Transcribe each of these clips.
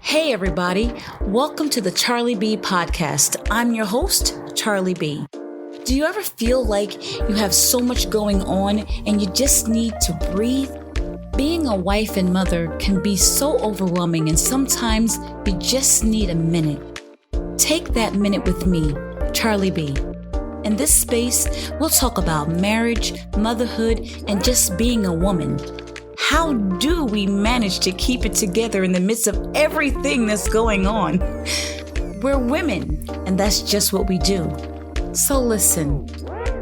Hey everybody, welcome to the CharlieB Podcast. I'm your host, CharlieB. Do you ever feel like you have so much going on and you just need to breathe? Being a wife and mother can be so overwhelming and sometimes you just need a minute. Take that minute with me, CharlieB. In this space, we'll talk about marriage, motherhood, and just being a woman. How do we manage to keep it together in the midst of everything that's going on? We're women, and that's just what we do. So listen,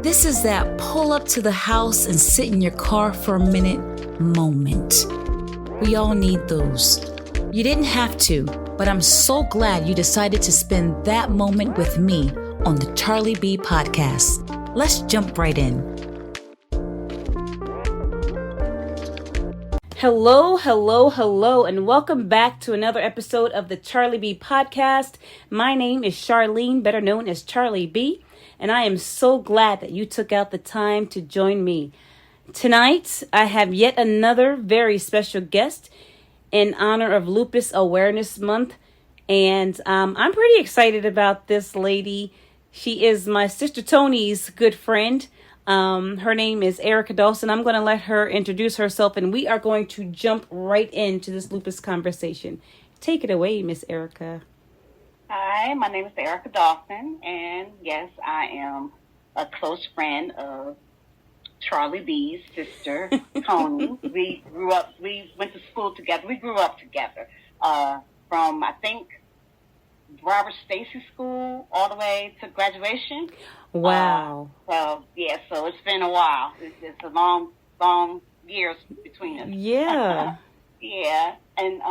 this is that pull up to the house and sit in your car for a minute moment. We all need those. You didn't have to, but I'm so glad you decided to spend that moment with me on the CharlieB Podcast. Let's jump right in. Hello, and welcome back to another episode of the CharlieB Podcast. My name is Charlene, better known as CharlieB, and I am so glad that you took out the time to join me. Tonight, I have yet another very special guest in honor of Lupus Awareness Month, and I'm pretty excited about this lady. She is my sister Tony's good friend. Her name is Arika Dawson. I'm going to let her introduce herself, and we are going to jump right into this lupus conversation. Take it away, Miss Arika. Hi, my name is Arika Dawson, and yes, I am a close friend of CharlieB's sister, Tony. We went to school together. We grew up together from, I think, Robert Stacy School all the way to graduation. Wow. So it's been a while. It's a long years between us. Yeah. Yeah. And,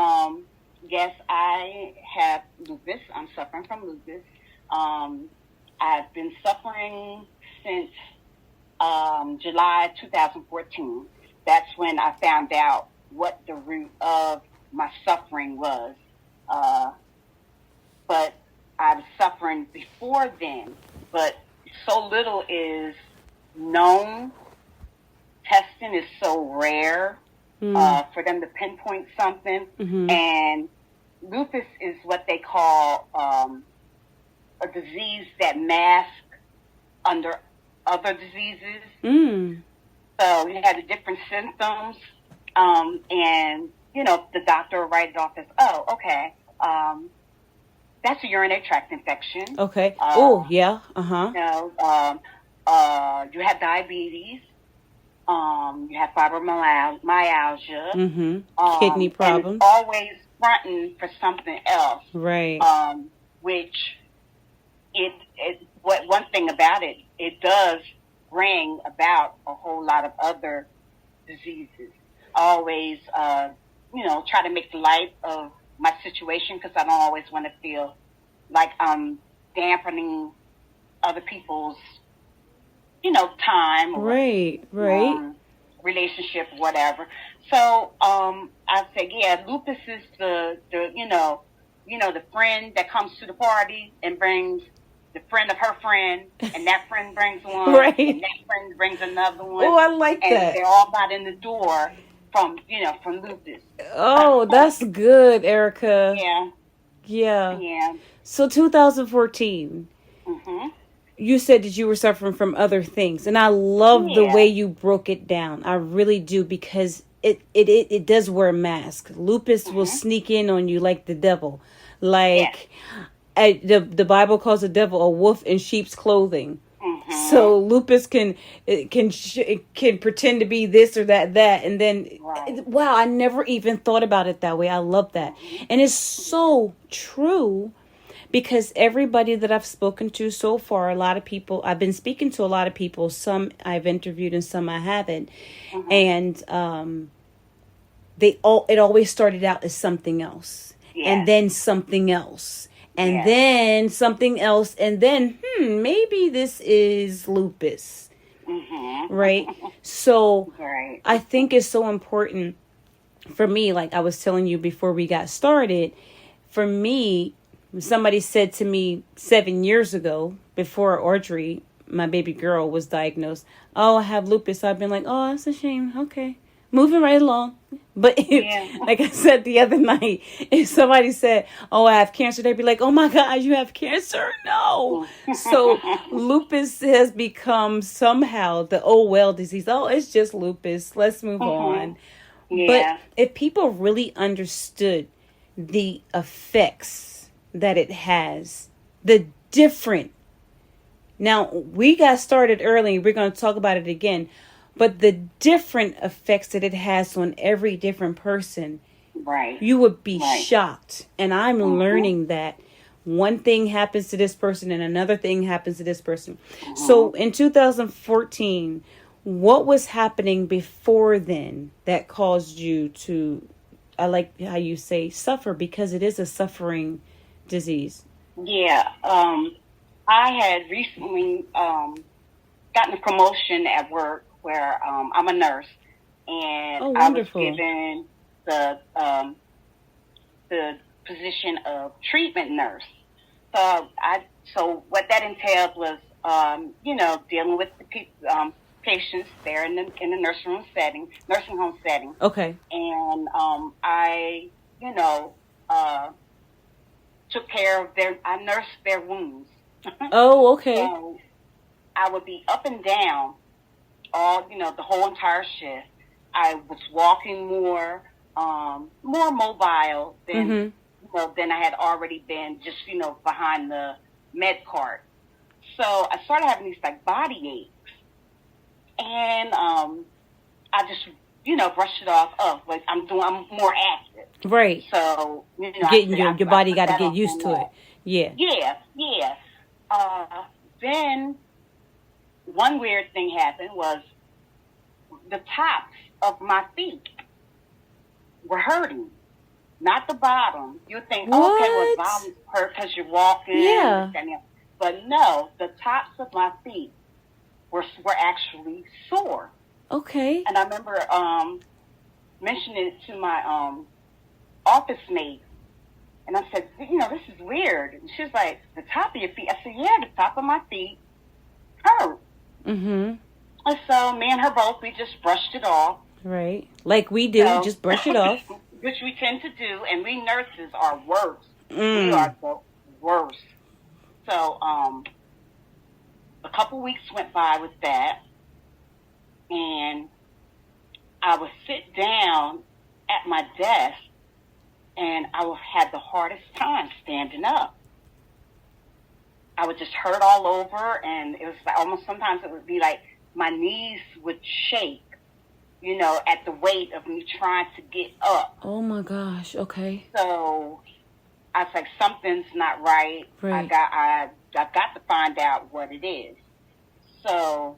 yes, I have lupus. I'm suffering from lupus. I've been suffering since July 2014. That's when I found out what the root of my suffering was. But I was suffering before then. But so little is known. Testing is so rare for them to pinpoint something. Mm-hmm. And lupus is what they call a disease that masks under other diseases. Mm. So you have the different symptoms. And, the doctor will write it off as, that's a urinary tract infection. Okay. Yeah. Uh-huh. You have diabetes. You have fibromyalgia. Mm-hmm. Kidney problems. And it's always fronting for something else. Right. Which one thing about it, it does bring about a whole lot of other diseases. Always, try to make light of my situation because I don't always want to feel like I'm dampening other people's, time or right. relationship, whatever. So I say, lupus is the the friend that comes to the party and brings the friend of her friend, and that friend brings one, right. and that friend brings another one. Oh, I like and that. They're all about in the door from lupus. Oh, that's good, Arika. Yeah. So 2014, mm-hmm. You said that you were suffering from other things, and I love the way you broke it down. I really do, because it does wear a mask. Lupus mm-hmm. will sneak in on you like the devil. Like the Bible calls the devil a wolf in sheep's clothing. Mm-hmm. So lupus can pretend to be this or that, and then, wow, I never even thought about it that way. I love that. And it's so true, because everybody that I've spoken to so far, I've been speaking to a lot of people, some I've interviewed and some I haven't. Mm-hmm. And it always started out as something else, and then something else. And then something else, and then, maybe this is lupus, mm-hmm. right? So I think it's so important for me, like I was telling you before we got started, for me, somebody said to me 7 years ago, before Audrey, my baby girl, was diagnosed, I have lupus. I've been like, oh, that's a shame. Okay. Moving right along. But if, like I said the other night, if somebody said, "Oh, I have cancer," they'd be like, "Oh my God, you have cancer?" No. So lupus has become somehow the oh well disease. Oh, it's just lupus. Let's move on. Yeah. But if people really understood the effects that it has, the different. Now, we got started early. We're going to talk about it again. But the different effects that it has on every different person, right? You would be shocked. And I'm learning that one thing happens to this person and another thing happens to this person. So in 2014, what was happening before then that caused you to, I like how you say suffer, because it is a suffering disease? Yeah. I had recently gotten a promotion at work where I'm a nurse, and I was given the position of treatment nurse. So what that entailed was, dealing with the patients there in the nursing home setting. Okay. And I, took care of I nursed their wounds. Oh, okay. So I would be up and down the whole entire shift. I was walking more mobile than than I had already been, just behind the med cart. So I started having these like body aches, and I just brushed it off. Oh, like I'm more active, right? So your body got to get used to it. Yeah. Then one weird thing happened was the tops of my feet were hurting, not the bottom. You think, okay, well, the bottom hurt because you're walking. Yeah. But no, the tops of my feet were actually sore. Okay. And I remember mentioning it to my office mate. And I said, this is weird. And she was like, the top of your feet? I said, yeah, the top of my feet hurt. Mm-hmm. And so me and her both, we just brushed it off. Right. Like we do, just brush it off. Which we tend to do. And we nurses are worse. We are the worst. So a couple weeks went by with that. And I would sit down at my desk, and I had the hardest time standing up. I would just hurt all over, and it was like almost sometimes it would be like my knees would shake, at the weight of me trying to get up. Oh my gosh! Okay. So I was like, something's not right. Right. I got to find out what it is. So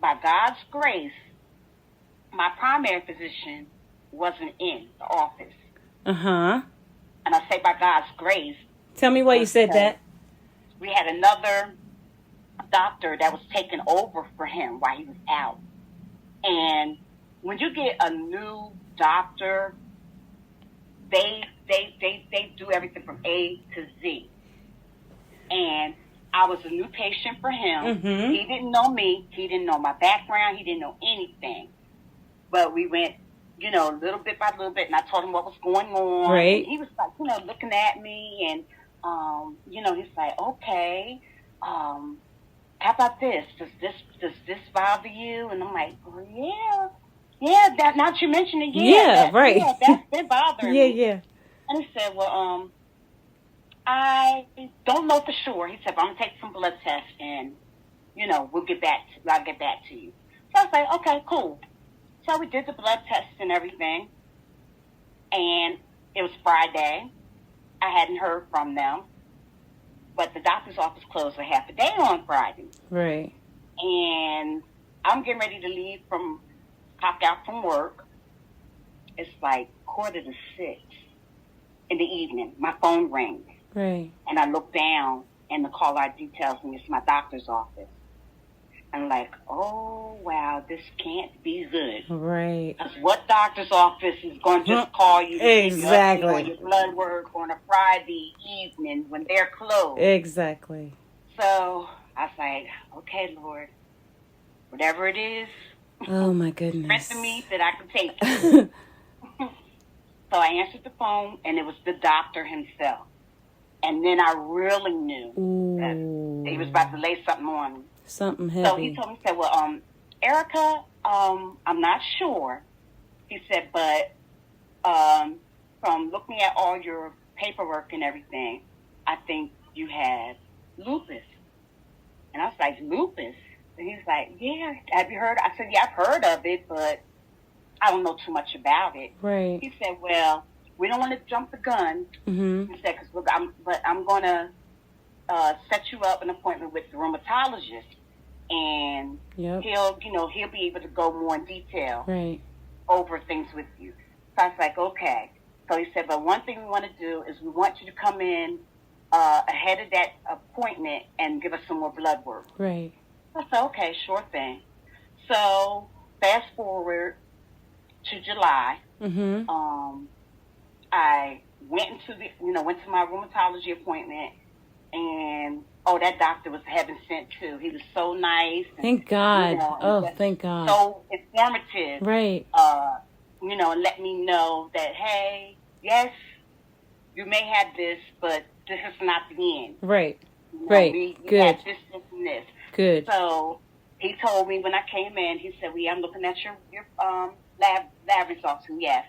by God's grace, my primary physician wasn't in the office. Uh-huh. And I say by God's grace. Tell me why you said that. We had another doctor that was taking over for him while he was out. And when you get a new doctor, they do everything from A to Z. And I was a new patient for him. Mm-hmm. He didn't know me. He didn't know my background. He didn't know anything. But we went, little bit by little bit, and I told him what was going on. Right. And he was like, looking at me, and, he's like, okay, how about this? Does this bother you? And I'm like, oh, yeah, that, now that you mention it, right. Yeah, that's been bothering me. Yeah. And he said, well, I don't know for sure. He said, but I'm going to take some blood tests, and, I'll get back to you. So I was like, okay, cool. So we did the blood tests and everything, and it was Friday. I hadn't heard from them, but the doctor's office closed for half a day on Friday. Right. And I'm getting ready to leave clock out from work. It's like 5:45 in the evening. My phone rings. Right. And I look down, and the caller ID tells me it's my doctor's office. I'm like, oh, wow, this can't be good. Right. Because what doctor's office is going to just call you exactly on your blood work on a Friday evening when they're closed? Exactly. So I was like, okay, Lord, whatever it is, oh my goodness, strengthen me that I can take it. So I answered the phone, and it was the doctor himself. And then I really knew that he was about to lay something on me. Something heavy. So he told me, he said, well, Arika, I'm not sure. He said, but from looking at all your paperwork and everything, I think you have lupus. And I was like, lupus? And he's like, yeah, have you heard? I said, yeah, I've heard of it, but I don't know too much about it. Right. He said, well, we don't want to jump the gun. Mm-hmm. He said, but I'm going to set you up an appointment with the rheumatologist, and he'll be able to go more in detail over things with you. So I was like, okay. So he said, but one thing we want to do is we want you to come in ahead of that appointment and give us some more blood work. Right. I said, okay, sure thing. So fast forward to July. Mm-hmm. I went to my rheumatology appointment, and that doctor was heaven sent too. He was so nice. And, thank God. Thank God. So informative. Right. And let me know that, hey, yes, you may have this, but this is not the end. Right. Right. We Good. have this and this. Good. So he told me when I came in, he said, I'm looking at your lab results, and yes,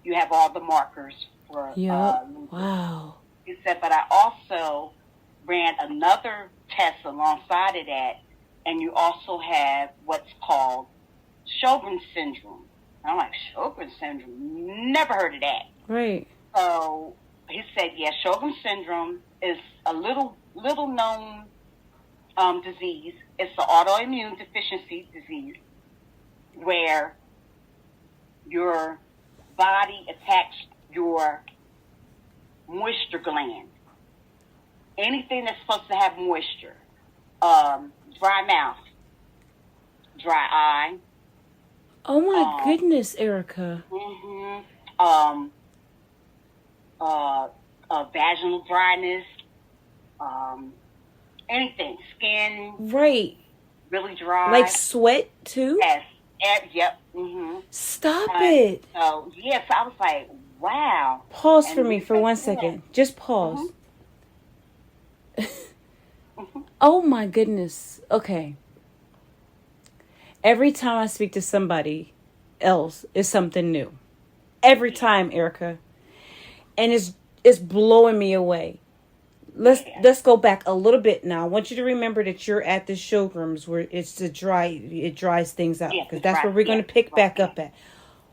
you have all the markers for wow. He said, but I also ran another test alongside of that, and you also have what's called Sjogren's syndrome. And I'm like, Sjogren's syndrome? Never heard of that. Right. So he said, yeah, Sjogren's syndrome is a little known disease. It's an autoimmune deficiency disease where your body attacks your moisture gland. Anything that's supposed to have moisture. Dry mouth, dry eye. Oh my goodness, Arika. Mm-hmm. Vaginal dryness. Anything. Skin. Right. Really dry. Like sweat too? Yes. Yep. Mm-hmm. Stop it. So, yes, I was like, wow. Pause for me for 1 second. Just pause. Mm-hmm. Oh my goodness. Okay. Every time I speak to somebody else, it's something new. Every time, Arika. And it's blowing me away. Let's go back a little bit now. I want you to remember that you're at the Sjogren's where it dries things out, because that's where we're going to pick back up at.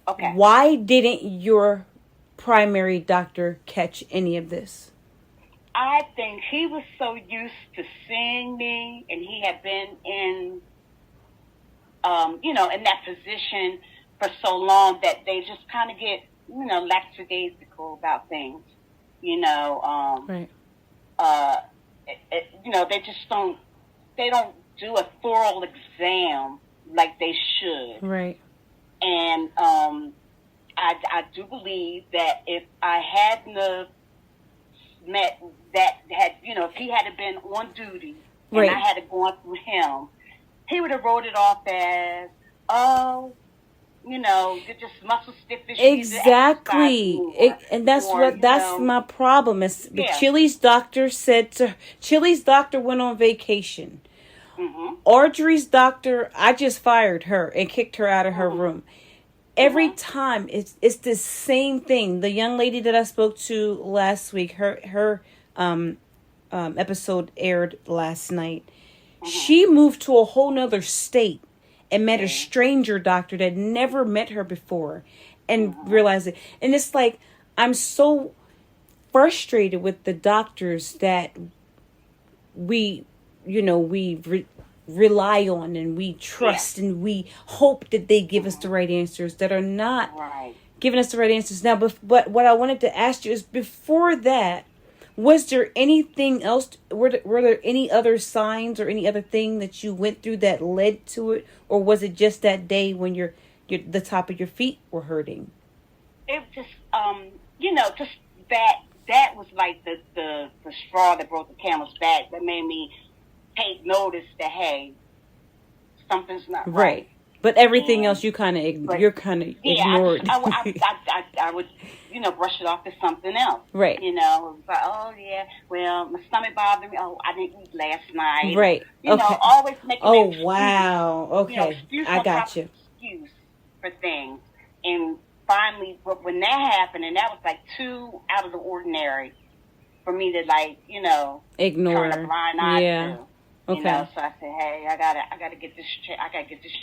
Okay. Why didn't your primary doctor catch any of this? I think he was so used to seeing me, and he had been in that position for so long that they just kind of get, lackadaisical about things, Right. They don't do a thorough exam like they should. Right. And I do believe that if I hadn't met if he had been on duty and I had gone through him, he would have wrote it off as, you're just muscle stiffness. Exactly. And that's my problem. Chili's doctor Chili's doctor went on vacation. Mm-hmm. Audrey's doctor, I just fired her and kicked her out of her room. Every time it's the same thing. The young lady that I spoke to last week, her episode aired last night. Mm-hmm. She moved to a whole nother state and met a stranger doctor that never met her before and realized it. And it's like, I'm so frustrated with the doctors that we rely on and we trust and we hope that they give us the right answers that are not giving us the right answers now. But what I wanted to ask you is, before that, was there anything else? Were there any other signs or any other thing that you went through that led to it? Or was it just that day when the top of your feet were hurting? It was just, just that was like the straw that broke the camel's back that made me take notice that, hey, something's not right. But everything else you're kind of ignored. I would, brush it off as something else. Right. But, oh yeah, well, my stomach bothered me. Oh, I didn't eat last night. Right. Always making an excuse. Wow. Okay. I got you. Excuse for things. And finally, when that happened, and that was like too out of the ordinary for me to ignore. Turn a blind eye to. Okay. So I said, hey, I gotta get this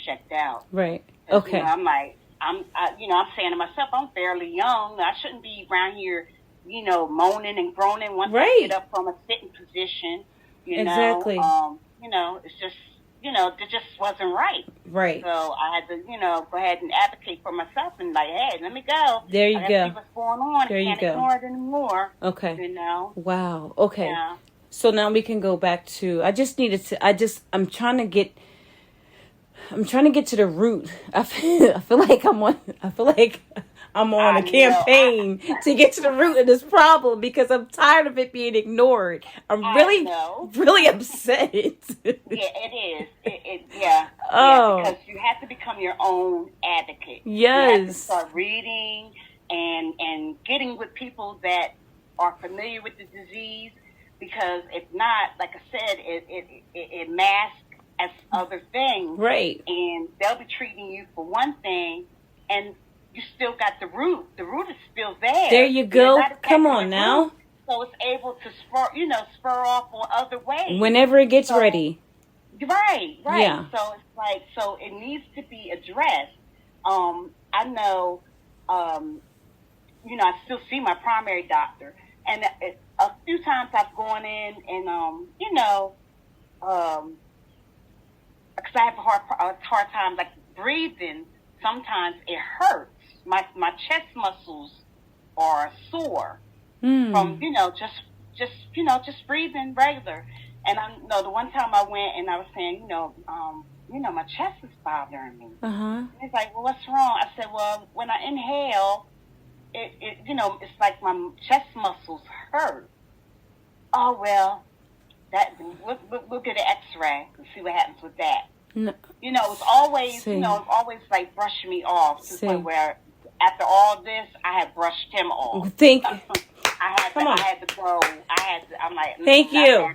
checked out. Right. Okay. I'm saying to myself, I'm fairly young. I shouldn't be around here, moaning and groaning once I get up from a sitting position. Exactly. It's just, it just wasn't right. Right. So I had to, go ahead and advocate for myself and hey, let me go. There you go. See what's going on. There you Can't go. ignore it anymore. Okay. Wow. Okay. Yeah. So now we can go back to, I'm trying to get to the root. I feel like I'm on a campaign to get to the root of this problem because I'm tired of it being ignored. I'm really upset. Yeah, it is. Yeah. Oh. Yeah, because you have to become your own advocate. Yes. You have to start reading and getting with people that are familiar with the disease. Because if not, like I said, it masks as other things. Right. And they'll be treating you for one thing, and you still got the root. The root is still there. There you go. Come on now. Root, so it's able to spur off on other ways. Whenever it gets ready. Right. Yeah. So it's so it needs to be addressed. I know, I still see my primary doctor, and a few times I've gone in and, because I have a hard time, like, breathing. Sometimes it hurts. My chest muscles are sore from, just breathing regular. And I know the one time I went and I was saying, my chest is bothering me. Uh-huh. He's like, well, what's wrong? I said, well, when I inhale, it's like my chest muscles hurt. Oh, well, we'll get an X-ray and see what happens with that. No. It's always like brushing me off to the point where after all this, I had brushed him off. Thank you. I had to go. I'm like, thank you.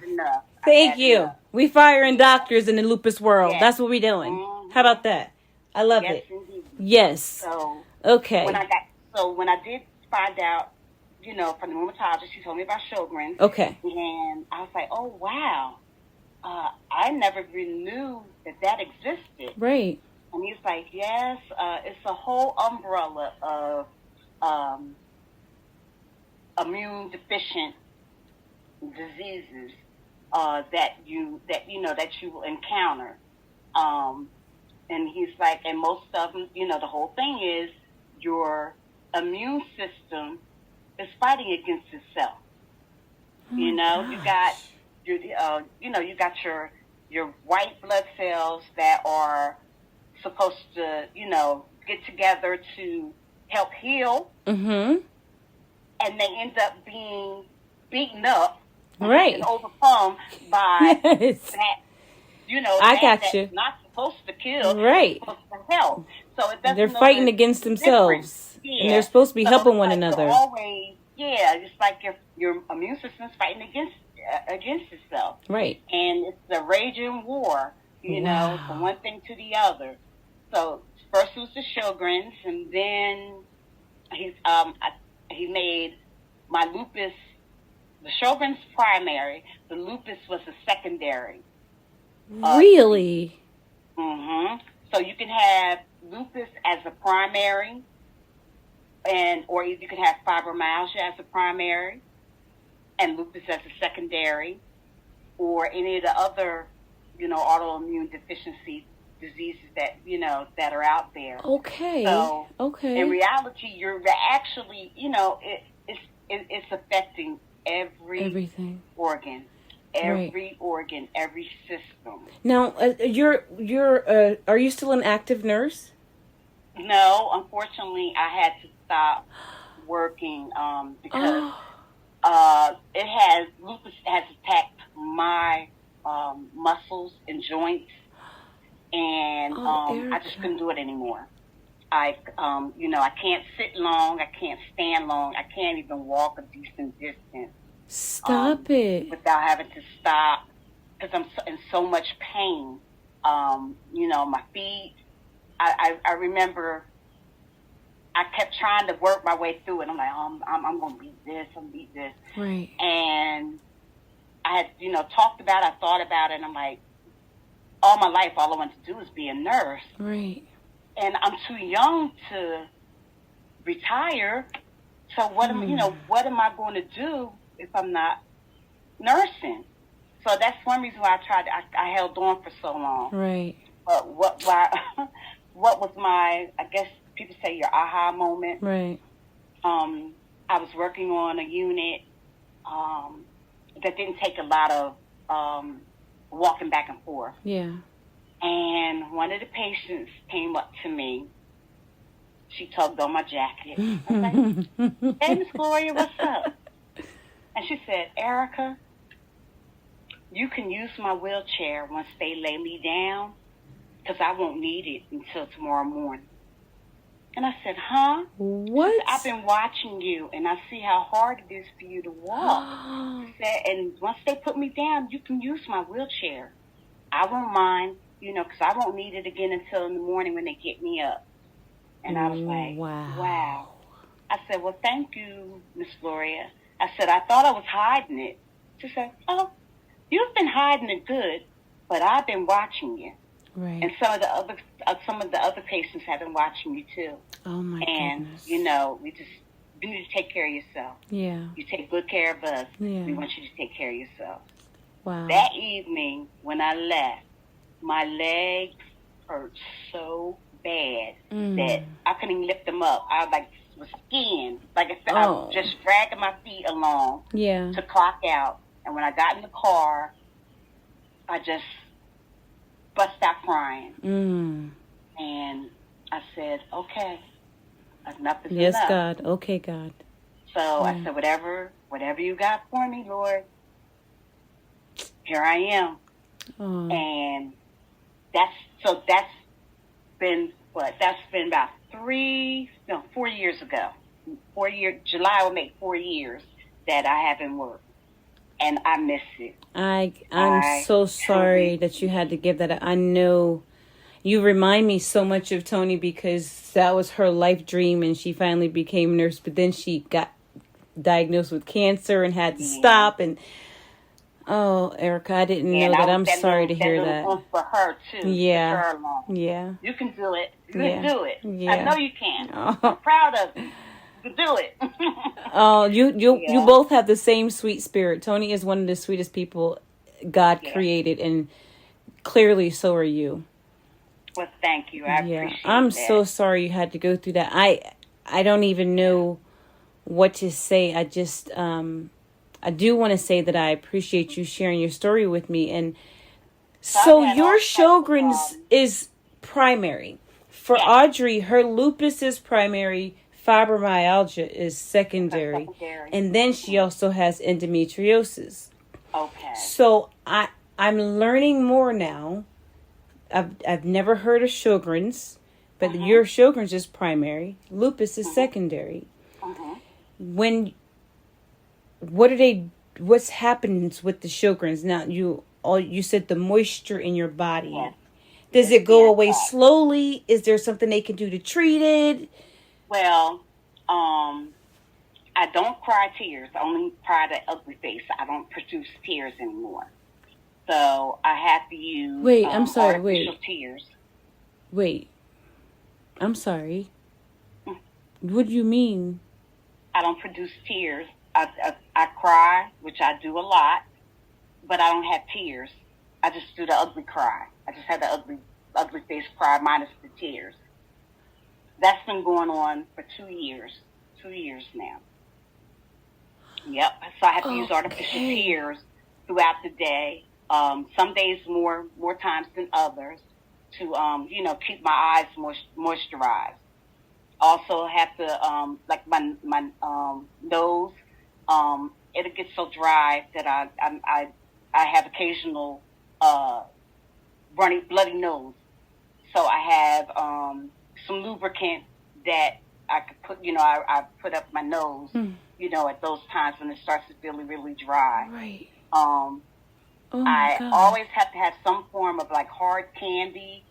Thank you. Enough. We firing doctors in the lupus world. Yes. That's what we're doing. Mm-hmm. How about that? I love it. Indeed. Yes. So okay. When I did find out, from the rheumatologist, she told me about Sjogren's. Okay. And I was like, oh wow, I never really knew that existed. Right. And he's like, yes, it's a whole umbrella of immune deficient diseases that you will encounter. And he's like, and most of them, the whole thing is your immune system is fighting against itself. You got your white blood cells that are supposed to, get together to help heal. Mm-hmm. And they end up being beaten up, right, and overcome by that. That's not supposed to kill, right? Supposed to help. So it doesn't. They're fighting against themselves, and they're supposed to be helping one another. It's like your immune system's fighting against itself, right? And it's a raging war, from one thing to the other. So first it was the Sjogren's, and then he made my lupus, the Sjogren's primary, the lupus was a secondary. Really? Mm-hmm. So you can have lupus as a primary, or you can have fibromyalgia as a primary, and lupus as a secondary, or any of the other, autoimmune deficiency diseases that are out there. Okay. So okay. In reality, you're actually, it's affecting everything organ. Every organ, every system. Now, are you still an active nurse? No, unfortunately, I had to stop working because lupus has attacked my muscles and joints, and I just couldn't do it anymore. I can't sit long. I can't stand long. I can't even walk a decent distance. Stop it. Without having to stop, because I'm in so much pain. My feet. I remember I kept trying to work my way through it. I'm like, I'm going to beat this. I'm going to beat this. Right. And I had, talked about it. I thought about it. And I'm like, all my life, all I wanted to do was be a nurse. Right. And I'm too young to retire. So what am I going to do if I'm not nursing? So that's one reason why I held on for so long. Right. But what was my, I guess people say your aha moment. Right. I was working on a unit that didn't take a lot of walking back and forth. Yeah. And one of the patients came up to me. She tugged on my jacket. I was like, hey, Miss Gloria, what's up? And she said, Arika, you can use my wheelchair once they lay me down, because I won't need it until tomorrow morning. And I said, huh? What? Said, I've been watching you, and I see how hard it is for you to walk. She said, and once they put me down, you can use my wheelchair. I won't mind, because I won't need it again until in the morning when they get me up. And I was like, wow. I said, well, thank you, Miss Gloria. I said, I thought I was hiding it. She said, oh, you've been hiding it good, but I've been watching you. Right. And some of the other patients have been watching you too. Oh my goodness. And you need to take care of yourself. Yeah. You take good care of us. Yeah. We want you to take care of yourself. Wow. That evening when I left, my legs hurt so bad that I couldn't even lift them up. I was skiing. Like I said, I was just dragging my feet along to clock out. And when I got in the car, I just bust out crying. And I said, okay, enough is enough. Yes, God. Okay, God. So I said, whatever you got for me, Lord, here I am. And that's been about 4 years ago. July will make 4 years that I haven't worked. And I miss it. I'm so sorry that you had to give that up. I know you remind me so much of Tony, because that was her life dream, and she finally became a nurse, but then she got diagnosed with cancer and had to stop. And Arika, I didn't know that. I'm sorry to hear that. For her too. Yeah. For her alone. Yeah. You can do it. You can do it. Yeah. I know you can. I'm proud of you. You can do it. You both have the same sweet spirit. Tony is one of the sweetest people God created, and clearly so are you. Well, thank you. I appreciate I'm that. so sorry you had to go through that. I don't even know what to say. I just I do want to say that I appreciate you sharing your story with me. And so your Sjogren's is primary. For Audrey, her lupus is primary, fibromyalgia is secondary. And then she also has endometriosis. Okay. So I'm learning more now. I've never heard of Sjogren's, but your Sjogren's is primary. Lupus is secondary. What's happens with the Sjogren's? Now you said the moisture in your body. Yes. Does it go away slowly? Is there something they can do to treat it? Well, I don't cry tears. I only cry the ugly face. I don't produce tears anymore. So I have to use artificial tears. Wait. I'm sorry. What do you mean? I don't produce tears. I cry, which I do a lot, but I don't have tears. I just do the ugly cry. I just have the ugly face cry minus the tears. That's been going on for 2 years. 2 years now. Yep. So I have to use artificial tears throughout the day. Some days more times than others to keep my eyes moisturized. Also have to like my nose. It'll get so dry that I have occasional bloody nose. So I have some lubricant that I could put, I put up my nose, at those times when it starts to feel really dry. Right. I always have to have some form of like hard candy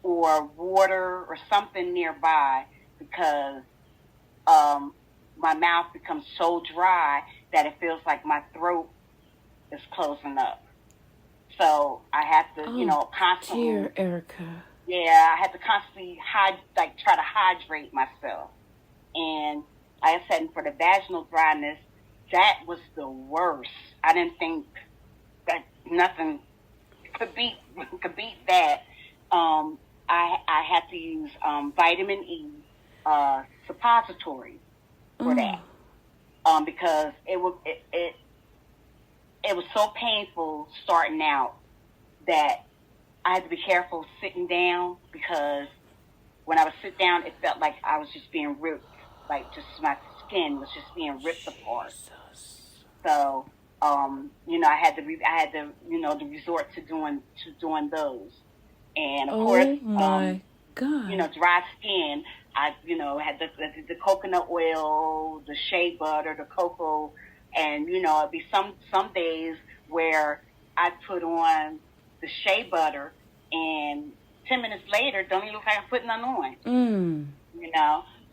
or water or something nearby because my mouth becomes so dry that it feels like my throat is closing up. So I have to, constantly. Dear Arika. Yeah, I had to constantly try to hydrate myself. And like I said, for the vaginal dryness, that was the worst. I didn't think that nothing could beat that. I had to use vitamin E suppositories for that because it was so painful starting out that I had to be careful sitting down because when I would sit down, it felt like I was just being ripped, like just my skin was just being ripped apart. So, I had to resort to doing those, and of course, my God, dry skin. I had the coconut oil, the shea butter, the cocoa, and it'd be some days where I'd put on the shea butter, and 10 minutes later, don't even look like I'm putting none on.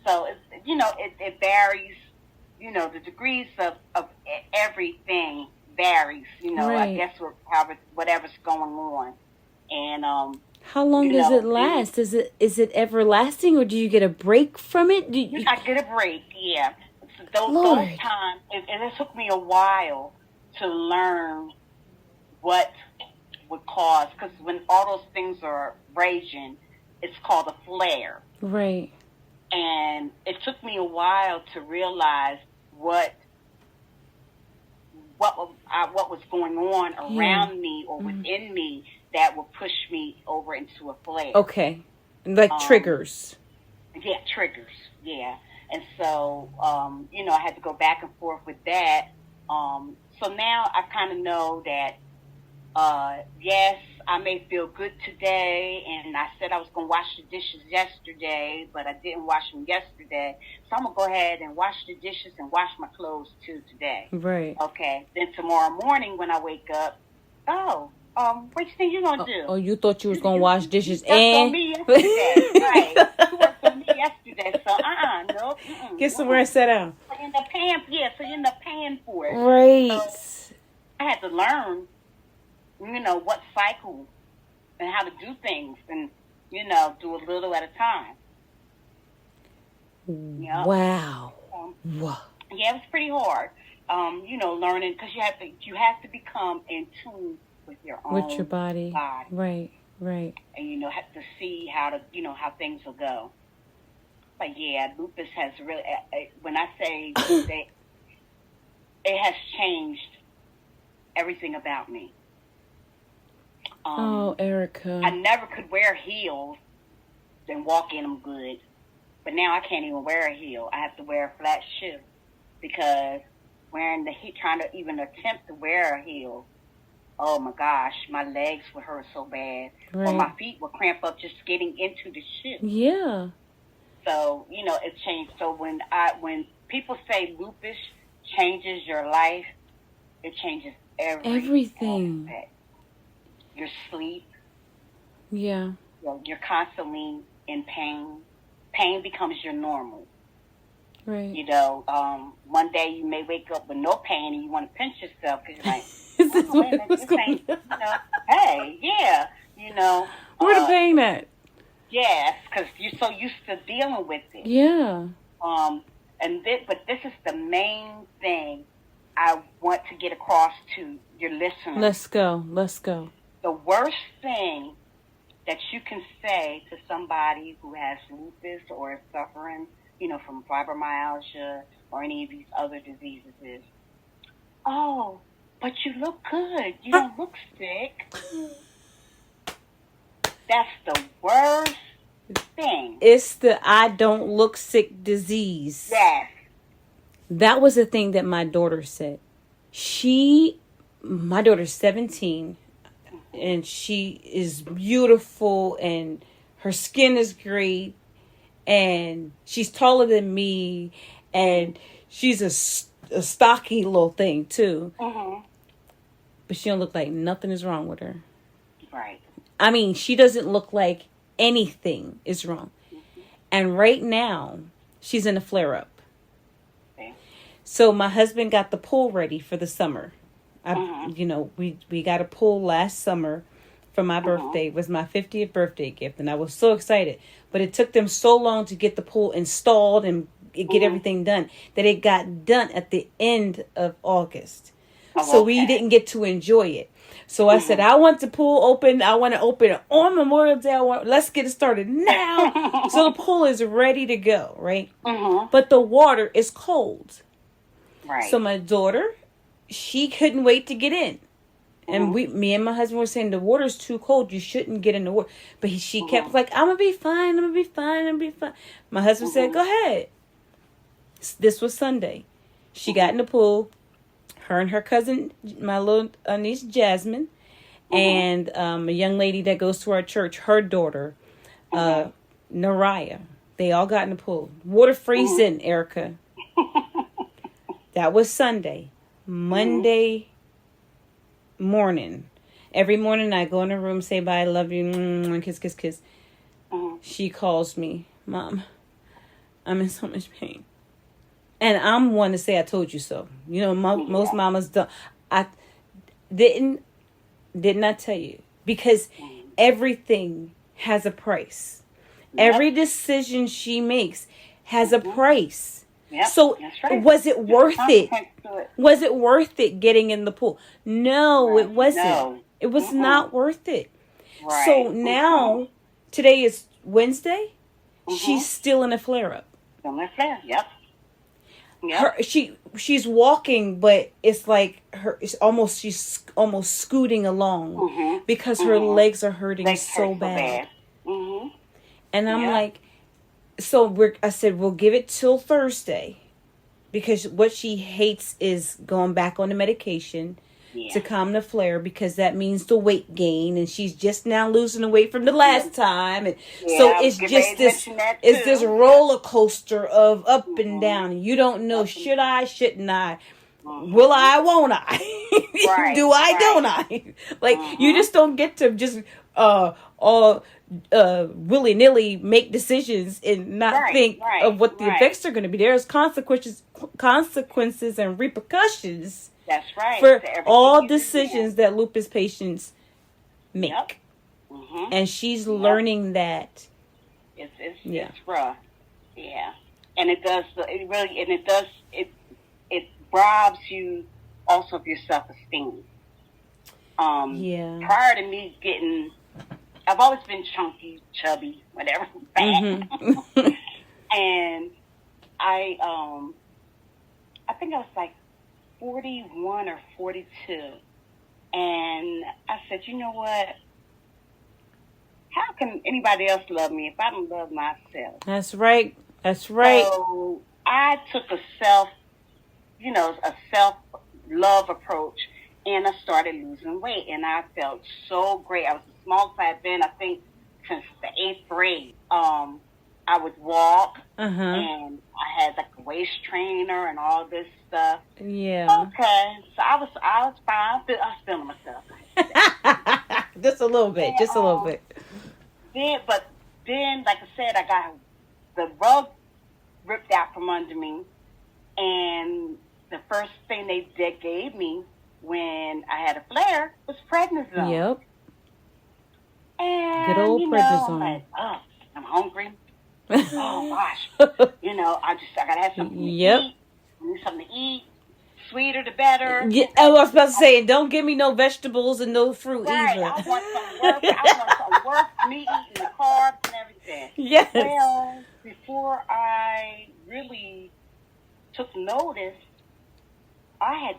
So it varies. The degrees of everything varies. Right. I guess whatever's going on, and how long does it last? Is it everlasting, or do you get a break from it? I get a break. Yeah, those times it took me a while to learn what would cause, because when all those things are raging, it's called a flare. Right. And it took me a while to realize what was going on around me or within me that would push me over into a flare. Okay. Like triggers. Yeah, triggers. Yeah. And so, I had to go back and forth with that. So now I kind of know that, yes, I may feel good today, and I said I was going to wash the dishes yesterday, but I didn't wash them yesterday. So I'm going to go ahead and wash the dishes and wash my clothes too today. Right. Okay. Then tomorrow morning when I wake up, what you think you're going to do? Oh, you thought you was going to wash dishes you and... worked on me yesterday. Right. You worked on me yesterday, so no. Get somewhere and sit down. So you end up paying for it. Right. So I had to learn, what cycle and how to do things and, do a little at a time. Yep. Wow. Yeah, it was pretty hard. Learning, because you have to become in tune with your body. Right. And, have to see how how things will go. But yeah, lupus has really, when I say it has changed everything about me. Arika. I never could wear heels and walk in them good. But now I can't even wear a heel. I have to wear a flat shoe because trying to even attempt to wear a heel, oh my gosh, my legs would hurt so bad. Right. Or my feet would cramp up just getting into the shoe. Yeah. So, it changed. So when people say lupus changes your life, it changes everything. Aspect. Your sleep. Yeah. You're constantly in pain. Pain becomes your normal. Right. One day you may wake up with no pain and you want to pinch yourself because you're like, this ain't, hey, yeah, where the pain at? Yes, because you're so used to dealing with it. Yeah. But this is the main thing I want to get across to your listeners. Let's go. The worst thing that you can say to somebody who has lupus or is suffering, from fibromyalgia or any of these other diseases is, oh, but you look good. You don't look sick. That's the worst thing. It's the I don't look sick disease. Yes. That was the thing that my daughter said. My daughter's 17. and she is beautiful, and her skin is great, and she's taller than me, and she's a stocky little thing too. But she don't look like nothing is wrong with her. Right. I mean, she doesn't look like anything is wrong. And right now, she's in a flare-up. Okay. So my husband got the pool ready for the summer. We got a pool last summer for my birthday. It was my 50th birthday gift, and I was so excited. But it took them so long to get the pool installed and get everything done that it got done at the end of August. So we didn't get to enjoy it. So I said, I want the pool open. I want to open it on Memorial Day. Let's get it started now. So the pool is ready to go, right? But the water is cold. Right. So my daughter, she couldn't wait to get in. And me and my husband were saying, the water's too cold. You shouldn't get in the water. But she kept like, I'm going to be fine. I'm going to be fine. I'm going to be fine. My husband said, go ahead. This was Sunday. She got in the pool. Her and her cousin, my little niece Jasmine, and a young lady that goes to our church, her daughter, Naraya. They all got in the pool. Water freezing, Arika. That was Sunday. Monday morning. Every morning I go in the room, say bye, I love you, and kiss, kiss, kiss. She calls me, Mom, I'm in so much pain. And I'm one to say I told you so. You know, most mamas don't. I didn't I tell you? Because everything has a price. Yep. Every decision she makes has a price. Yep. So was it worth it? Was it worth it getting in the pool? No, it wasn't. No. It was not worth it. Right. So now, today is Wednesday. She's still in a flare-up. Still in a flare, yep. She's walking, but it's like she's almost scooting along because her legs are hurting so bad. And I'm like, I said we'll give it till Thursday, because what she hates is going back on the medication to calm the flare, because that means the weight gain, and she's just now losing the weight from the last time, and so it's just this roller coaster of up and down, and you don't know, should I, shouldn't I, will I, won't I, do I, don't I, like you just don't get to just willy-nilly make decisions and not think of what the effects are going to be. There's consequences and repercussions. That's right. For all decisions that lupus patients make. Yep. And she's learning that. It's rough. Yeah. And it robs you also of your self-esteem. Prior to me I've always been chunky, chubby, whatever, fat. And I think I was like 41 or 42. And I said, you know what? How can anybody else love me if I don't love myself? That's right. That's right. So I took a self-love approach, and I started losing weight, and I felt so great. I was a small fat then, I think, since the 8th grade. I would walk, and I had like a waist trainer and all this stuff. Yeah. Okay, so I was fine. I was feeling myself. Just a little bit. Just a little bit. Then, like I said, I got the rug ripped out from under me, and the first thing they gave me when I had a flare was prednisone. Yep. And good old prednisone. I'm like, I'm hungry. Oh gosh. I gotta have something to eat. I need something to eat. Sweeter the better. Yeah, I was about to say, don't give me no vegetables and no fruit either. I want some work, me eating the carbs and everything. Yes. Well, before I really took notice, I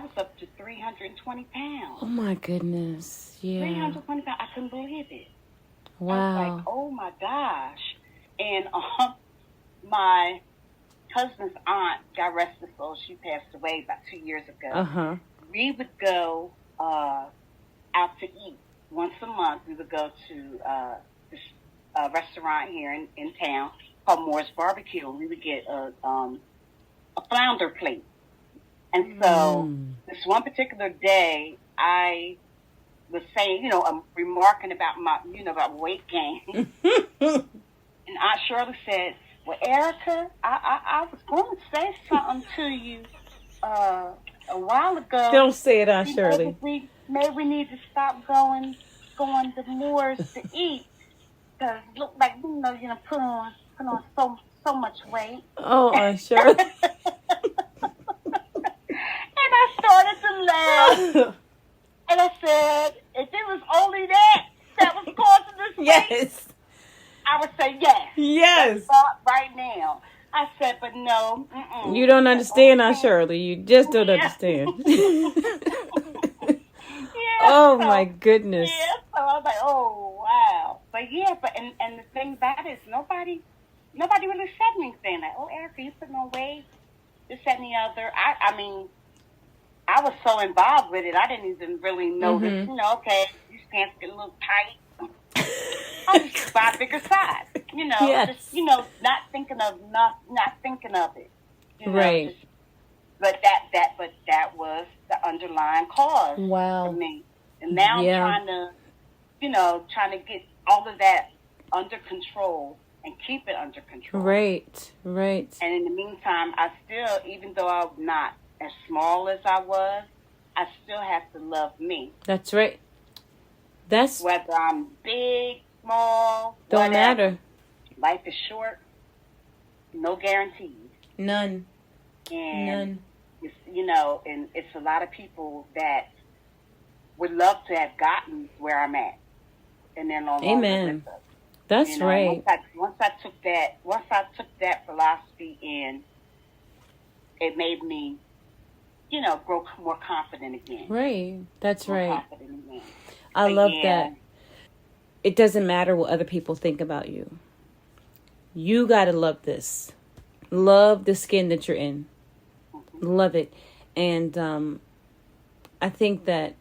was up to 320 pounds. Oh my goodness. Yeah. 320 pounds. I couldn't believe it. Wow. I was like, oh my gosh. And my husband's aunt, God rest her soul, she passed away about 2 years ago. We would go out to eat once a month we would go to this restaurant here in town called Moore's Barbecue. We would get a flounder plate. And so this one particular day, I was saying, remarking about about weight gain. And Aunt Shirley said, well, Arika, I was going to say something to you a while ago. Don't say it, Aunt Shirley. Maybe we need to stop going to Moore's to eat. Because it looked like, put on so much weight. Oh, Aunt Shirley. And I started to laugh. And I said, if it was only that was causing this weight, yes, I would say yes. Yes. Right now. I said, but no. Mm-mm. You don't understand, Aunt Shirley. You just don't understand. Oh, my goodness. Yeah, so I was like, oh, wow. But and the thing about it is nobody really said anything. Like, oh, Arika, you putting on weight, this, that, and the other. I mean, I was so involved with it, I didn't even really notice, okay, these pants get a little tight. I'll just buy a bigger size, Yes. just, not thinking of it. Right. Just, but that was the underlying cause for me. And now I'm trying to get all of that under control and keep it under control. Right. And in the meantime, I still, even though I'm not as small as I was, I still have to love me. That's right. Whether I'm big, small, don't whatever. matter. Life is short. No guarantees. None. And it's, and it's a lot of people that would love to have gotten where I'm at, and then no longer Amen. with us. That's right. Once I took that philosophy in, it made me, grow more confident again. Right. That's more right. Confident again. I love that. It doesn't matter what other people think about you. You got to love this. Love the skin that you're in. Love it. And I think that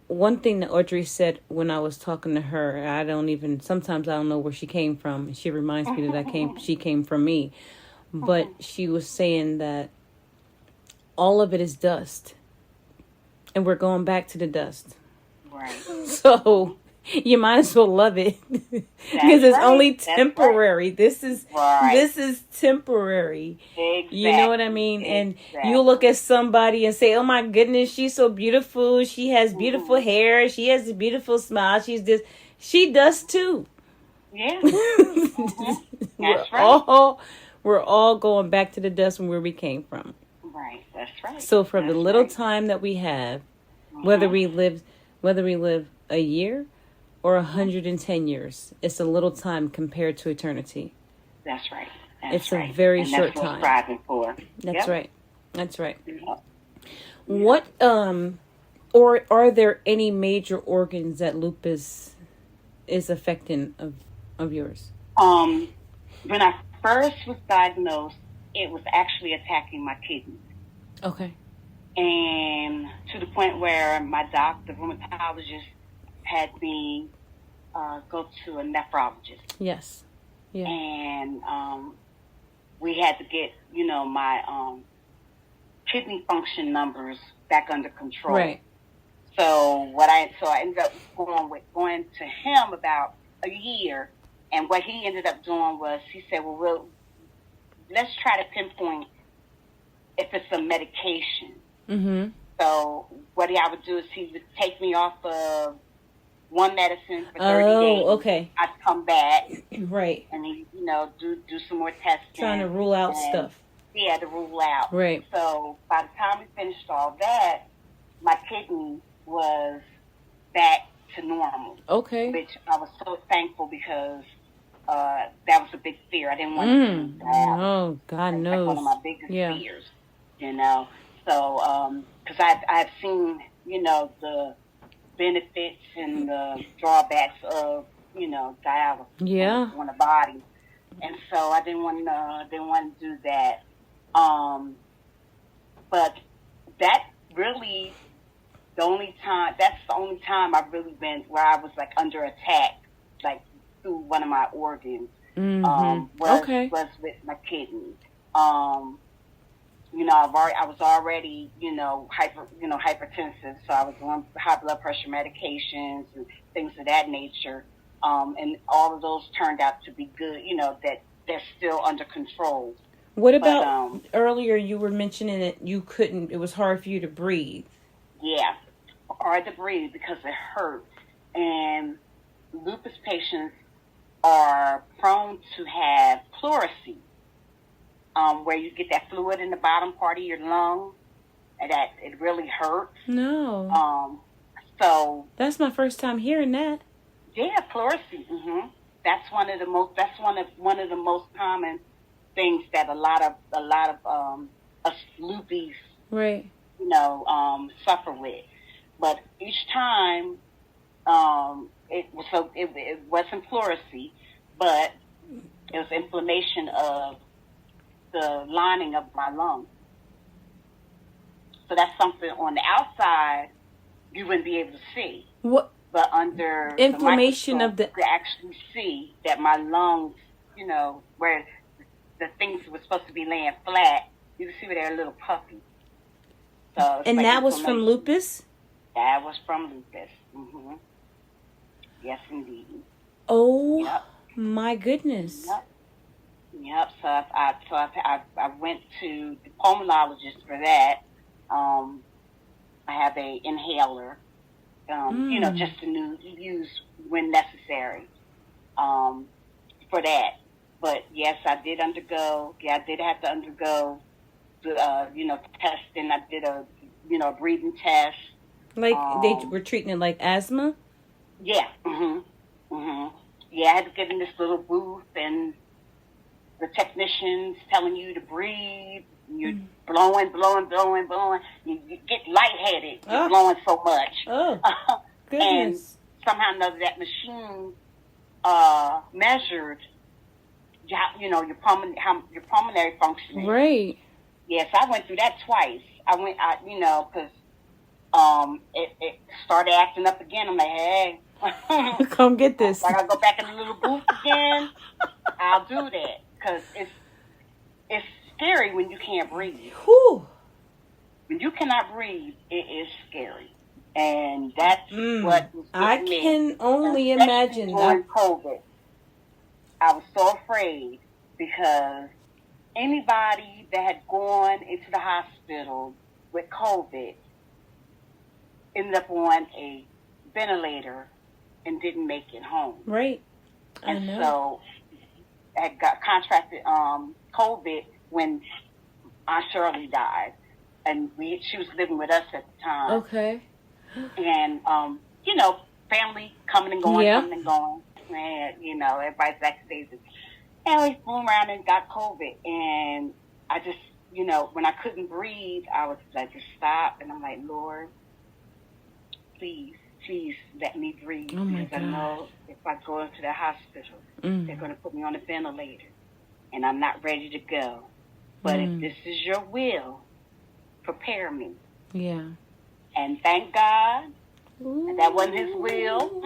one thing that Audrey said when I was talking to her, sometimes I don't know where she came from. She reminds me that she came from me. But she was saying that all of it is dust. And we're going back to the dust. Right. So you might as well love it because it's only temporary. Right. This is temporary. Exactly. You know what I mean? And you look at somebody and say, "Oh my goodness, she's so beautiful. She has beautiful hair. She has a beautiful smile. She's this." She does too. Yeah. We're all going back to the dust from where we came from. Right. That's right. So from the little time that we have, whether we live a year or 110 years, it's a little time compared to eternity. That's right. It's a very short time. That's what we're striving for. That's right. That's right. Yep. What or are there any major organs that lupus is affecting of yours? When I first was diagnosed, it was actually attacking my kidneys. Okay. And to the point where my doctor, the rheumatologist, had me go to a nephrologist. Yes. Yeah. And we had to get, my kidney function numbers back under control. Right. So I ended up going to him about a year, and what he ended up doing was he said, "Well, let's try to pinpoint if it's a medication." Mm-hmm. So what I would do is he would take me off of one medicine for 30 days. Oh, okay. I'd come back. Right. And he, do some more testing. Trying to rule out stuff. Yeah, to rule out. Right. So by the time we finished all that, my kidney was back to normal. Okay. Which I was so thankful because that was a big fear. I didn't want to lose that. Oh, God knows. Like one of my biggest fears, So, because I've seen, the benefits and the drawbacks of, dialysis on the body. And so I didn't want to do that. But that really, That's the only time I've really been where I was like under attack, like through one of my organs. Was with my kidney. I was already, hypertensive, so I was on high blood pressure medications and things of that nature. And all of those turned out to be good, that they're still under control. What about earlier you were mentioning that it was hard for you to breathe. Yeah, hard to breathe because it hurts. And lupus patients are prone to have pleurisy, where you get that fluid in the bottom part of your lung, and that it really hurts. No. So that's my first time hearing that. Yeah, pleurisy. Mm-hmm. That's one of the most common things that a lot of us lupies, right, suffer with. But each time, it wasn't pleurisy, but it was inflammation of the lining of my lungs. So that's something on the outside you wouldn't be able to see. What? But under inflammation the of the, you could actually see that my lungs, where the things were supposed to be laying flat, you can see where they're a little puffy. So and that was from lupus? That was from lupus. Mm-hmm. Yes, indeed. Oh, yep. My goodness. Yep. So I went to the pulmonologist for that. I have a inhaler, just to use when necessary, for that. But yes, I did undergo. Yeah, I did have to undergo the, testing. I did a breathing test. Like they were treating it like asthma? Yeah. Mm-hmm. Mm-hmm. Yeah, I had to get in this little booth and the technicians telling you to breathe. You're blowing. You get lightheaded. You're blowing so much. Oh, goodness. And somehow or another that machine measured your pulmonary functioning. Right. Yes, I went through that twice. Because it started acting up again. I'm like, hey. Come get this. I gotta go back in the little booth again. I'll do that. Because it's scary when you can't breathe. Whew. When you cannot breathe, it is scary. And that's what was I can only imagine. During COVID, I was so afraid because anybody that had gone into the hospital with COVID ended up on a ventilator and didn't make it home. Right. And so I got contracted COVID when Aunt Shirley died. And she was living with us at the time. Okay. And, family coming and going. And, everybody's vaccinated. And we flew around and got COVID. And I just, when I couldn't breathe, I was like, just stop. And I'm like, Lord, please let me breathe. Oh my because God. I know if I go into the hospital, they're going to put me on a ventilator. And I'm not ready to go. But if this is your will, prepare me. Yeah. And thank God that wasn't his will.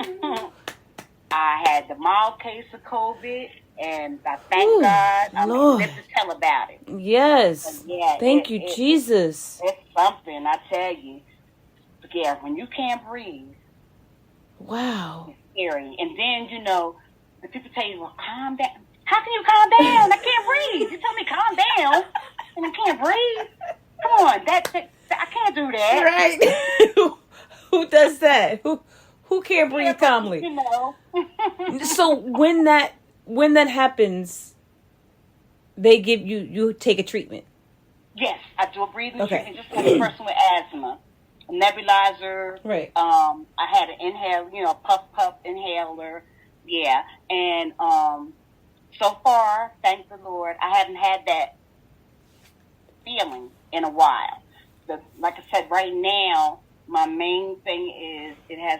I had the mild case of COVID, and I thank God. I mean, let's just tell about it. Yes. Yeah, thank you, Jesus. It's something, I tell you. Yeah, when you can't breathe. Wow. It's scary. And then, the people tell you, well, calm down. How can you calm down? I can't breathe. You tell me calm down, and I can't breathe. Come on, I can't do that. Right. Who does that? Who can't breathe calmly? So when that happens, they give you take a treatment. Yes, I do a breathing treatment just like a person with asthma. A nebulizer. Right. I had an inhaler, puff inhaler. Yeah. And so far, thank the Lord, I haven't had that feeling in a while. Like I said, right now, my main thing is it has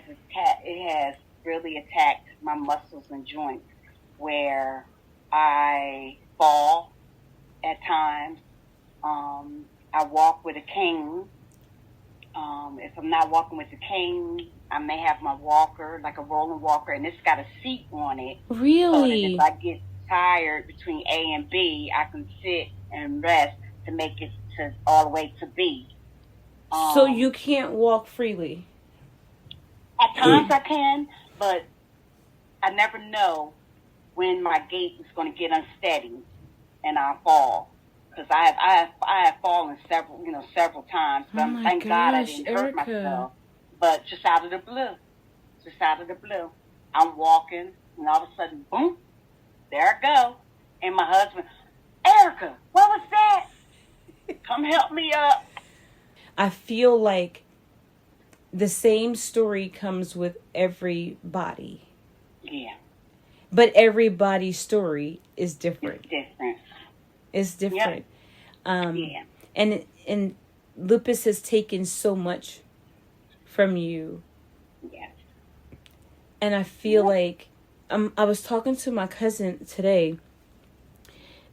really attacked my muscles and joints, where I fall at times. I walk with a cane. If I'm not walking with the cane, I may have my walker, like a rolling walker, and it's got a seat on it. Really? So that if I get tired between A and B, I can sit and rest to make it to all the way to B. So you can't walk freely? At times I can, but I never know when my gait is going to get unsteady and I'll fall. Because I have fallen several times. But thank God I didn't hurt myself. But just out of the blue, I'm walking, and all of a sudden, boom, there I go. And my husband, Arika, what was that? Come help me up. I feel like the same story comes with everybody. Yeah. But everybody's story is different. It's different. Yeah. And Lupus has taken so much from you. Yeah. And I feel like I was talking to my cousin today,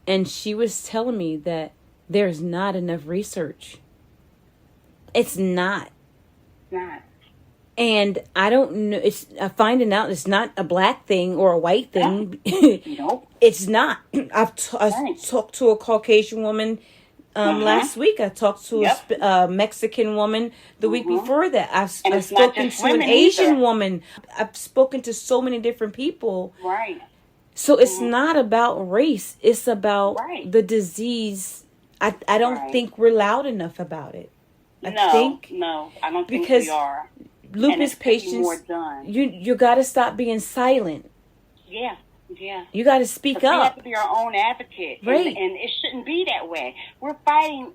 and she was telling me that there's not enough research. It's not. And I don't know. It's finding out it's not a black thing or a white thing. Nope. It's not. I talked to a Caucasian woman last week. I talked to a Mexican woman the week before that. I've spoken to an Asian woman. I've spoken to so many different people. Right. So it's not about race. It's about the disease. I don't think we're loud enough about it. I don't think we are. Lupus patients, you got to stop being silent. Yeah. You got to speak up. We have to be our own advocate, right? And it shouldn't be that way. We're fighting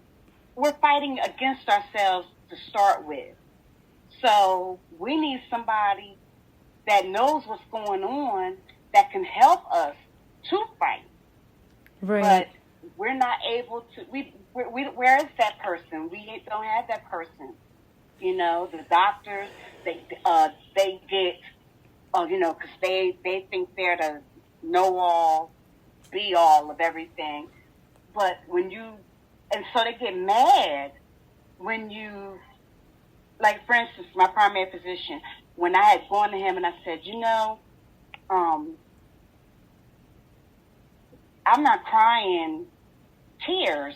against ourselves to start with. So we need somebody that knows what's going on that can help us to fight. Right. But we're not able to. Where is that person? We don't have that person. The doctors, they get, because they think they're the know-all, be-all of everything. But and so they get mad when you, like, for instance, my primary physician, when I had gone to him and I said, I'm not crying tears.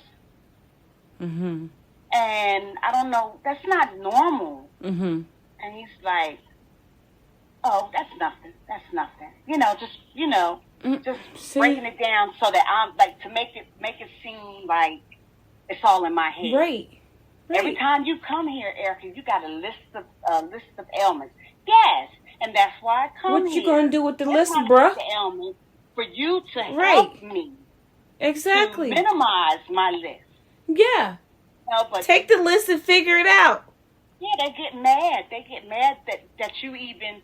Mm-hmm. And I don't know, that's not normal. Mm-hmm. And he's like, oh, that's nothing. Just breaking it down so that I'm like, to make it seem like it's all in my head. Right. Every time you come here, Arika, you got a list of ailments. Yes, and that's why I come here. What you gonna do with the list, bruh? Ailments for you to help me. Exactly. To minimize my list. Yeah. But take the list and figure it out. Yeah, they get mad. They get mad that you even,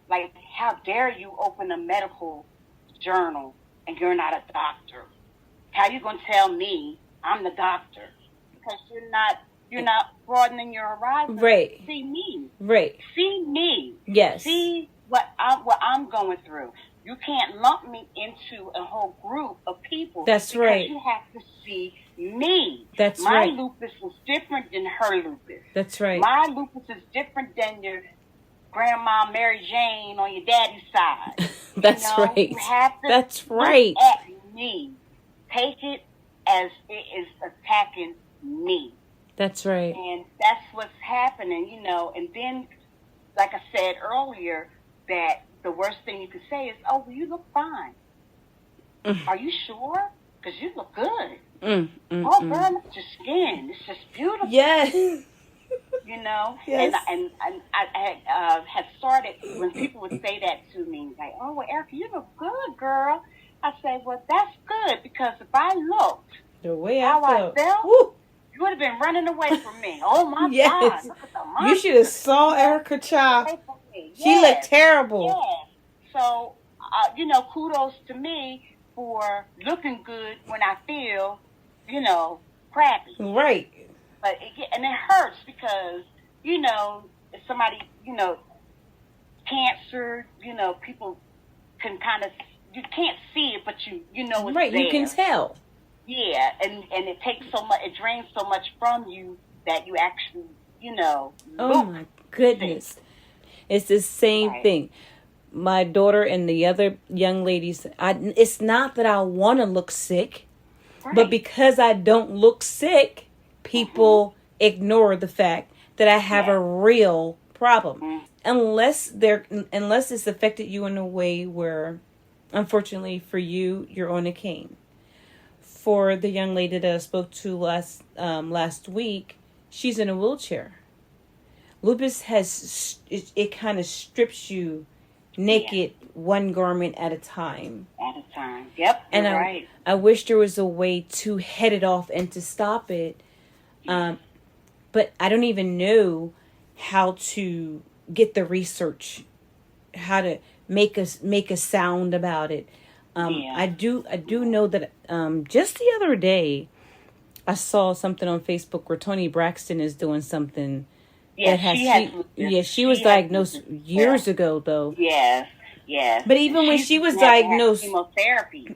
like, how dare you open a medical journal and you're not a doctor? How you gonna tell me I'm the doctor? Because you're not broadening your horizon. Right. See me. Right. See me. Yes. See what I'm going through. You can't lump me into a whole group of people. That's right. You have to see me. That's my right. My lupus is different than her lupus. That's right. My lupus is different than your grandma Mary Jane on your daddy's side. That's right. You have to look at me. Take it as it is attacking me. That's right. And that's what's happening, And then, like I said earlier, that the worst thing you could say is, oh, well, you look fine. Are you sure? Because you look good. Girl, look at your skin. It's just beautiful. Yes. Yes. And I had started, when people would say that to me, like, oh, well, Arika, you look good, girl. I said, well, that's good, because if I looked the way how I felt, you would have been running away from me. Oh, my God. Look at the monster. You should have saw Arika Child. She looked terrible. Yeah. So, kudos to me for looking good when I feel, crappy. Right. But it hurts because, if somebody, cancer, people can kind of, you can't see it, but you know it's right, there. You can tell. Yeah, and it takes so much, it drains so much from you that you actually Oh my goodness. It's the same thing. My daughter and the other young ladies, it's not that I want to look sick, but because I don't look sick, people ignore the fact that I have a real problem. Unless it's affected you in a way where, unfortunately for you, you're on a cane. For the young lady that I spoke to last week, she's in a wheelchair. Lupus it kind of strips you naked, one garment at a time. Yep. And you're right. I wish there was a way to head it off and to stop it. But I don't even know how to get the research, how to make a sound about it. I do know that just the other day I saw something on Facebook where Toni Braxton is doing something. She was diagnosed years ago though. Yes. But even when she was diagnosed, chemotherapy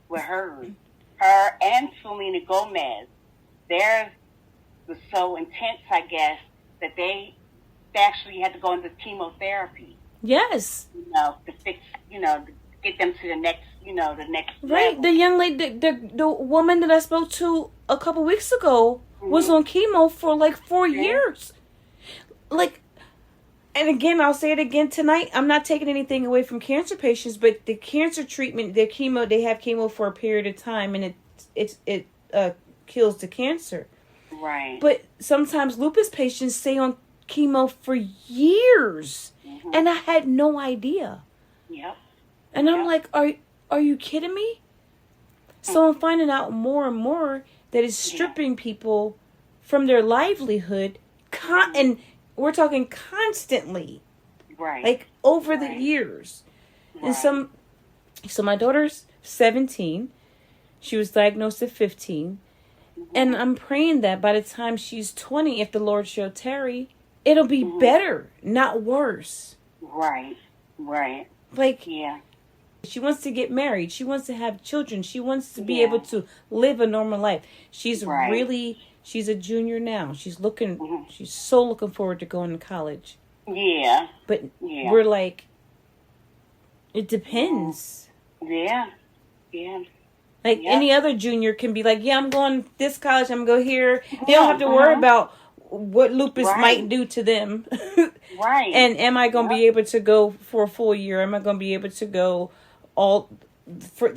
with her and Selena Gomez, theirs was so intense, I guess, that they actually had to go into chemotherapy. Yes. To fix, to get them to the next right. level. The young lady, the woman that I spoke to a couple weeks ago was on chemo for like 4 years. And again, I'll say it again tonight. I'm not taking anything away from cancer patients, but the cancer treatment, they have chemo for a period of time, and it kills the cancer. Right. But sometimes lupus patients stay on chemo for years, and I had no idea. Yep. And I'm like, are you kidding me? So I'm finding out more and more that it's stripping people from their livelihood, and we're talking constantly, right? Like over the years. And so my daughter's 17. She was diagnosed at 15. And I'm praying that by the time she's 20, if the Lord shall tarry, it'll be better, not worse. Right. She wants to get married. She wants to have children. She wants to be able to live a normal life. She's she's a junior now. She's so looking forward to going to college. Yeah. But we're like, it depends. Yeah. Any other junior can be like, I'm going this college, I'm going to go here. They don't have to worry about what lupus might do to them. Right. And am I going to be able to go for a full year? Am I going to be able to go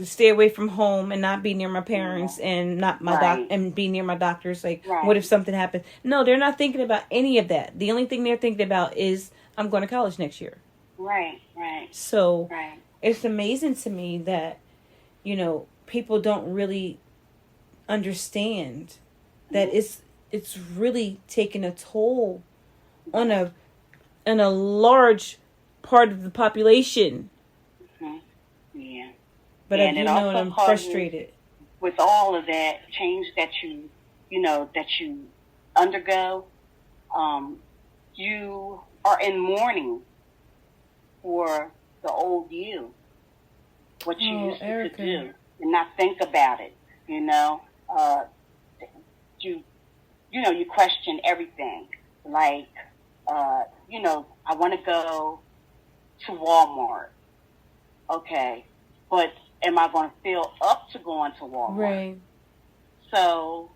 stay away from home and not be near my parents and not my and be near my doctors? What if something happens? No, they're not thinking about any of that. The only thing they're thinking about is I'm going to college next year. Right. So it's amazing to me that, people don't really understand that it's really taking a toll on a large part of the population. Yeah. But I do know, and I'm frustrated with all of that change that you undergo. You are in mourning for the old you, what you used to do, and not think about it. You question everything. Like, I want to go to Walmart. Okay, but am I going to feel up to going to Walmart? Right. So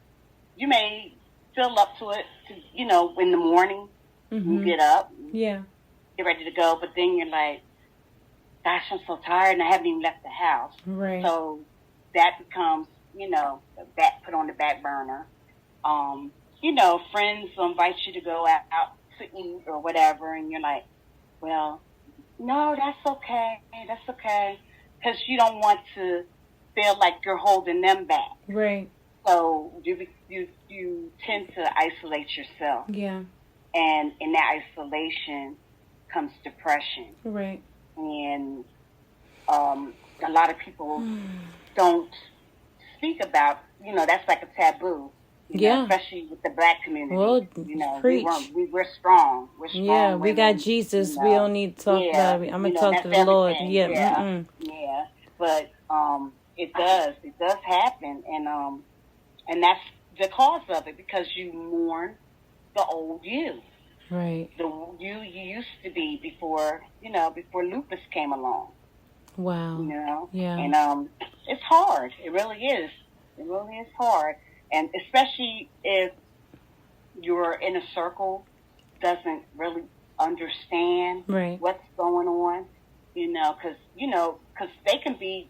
you may feel up to it, in the morning. You get up. Yeah. Get ready to go, but then you're like, gosh, I'm so tired and I haven't even left the house. Right. So that becomes, put on the back burner. Friends will invite you to go out to eat or whatever, and you're like, well, no, that's okay. Because you don't want to feel like you're holding them back. Right. So you tend to isolate yourself. Yeah. And in that isolation comes depression. Right. And a lot of people don't speak about, that's like a taboo. Especially with the black community. Well, preach. We're strong. Yeah, we got Jesus. We don't need to talk about it. I'm going to talk to the Lord. Yeah. But it does happen. And that's the cause of it, because you mourn the old you. Right. The you used to be before, before Lupus came along. Wow. Yeah. And it's hard. It really is. It really is hard. And especially if your inner circle doesn't really understand what's going on, because they can be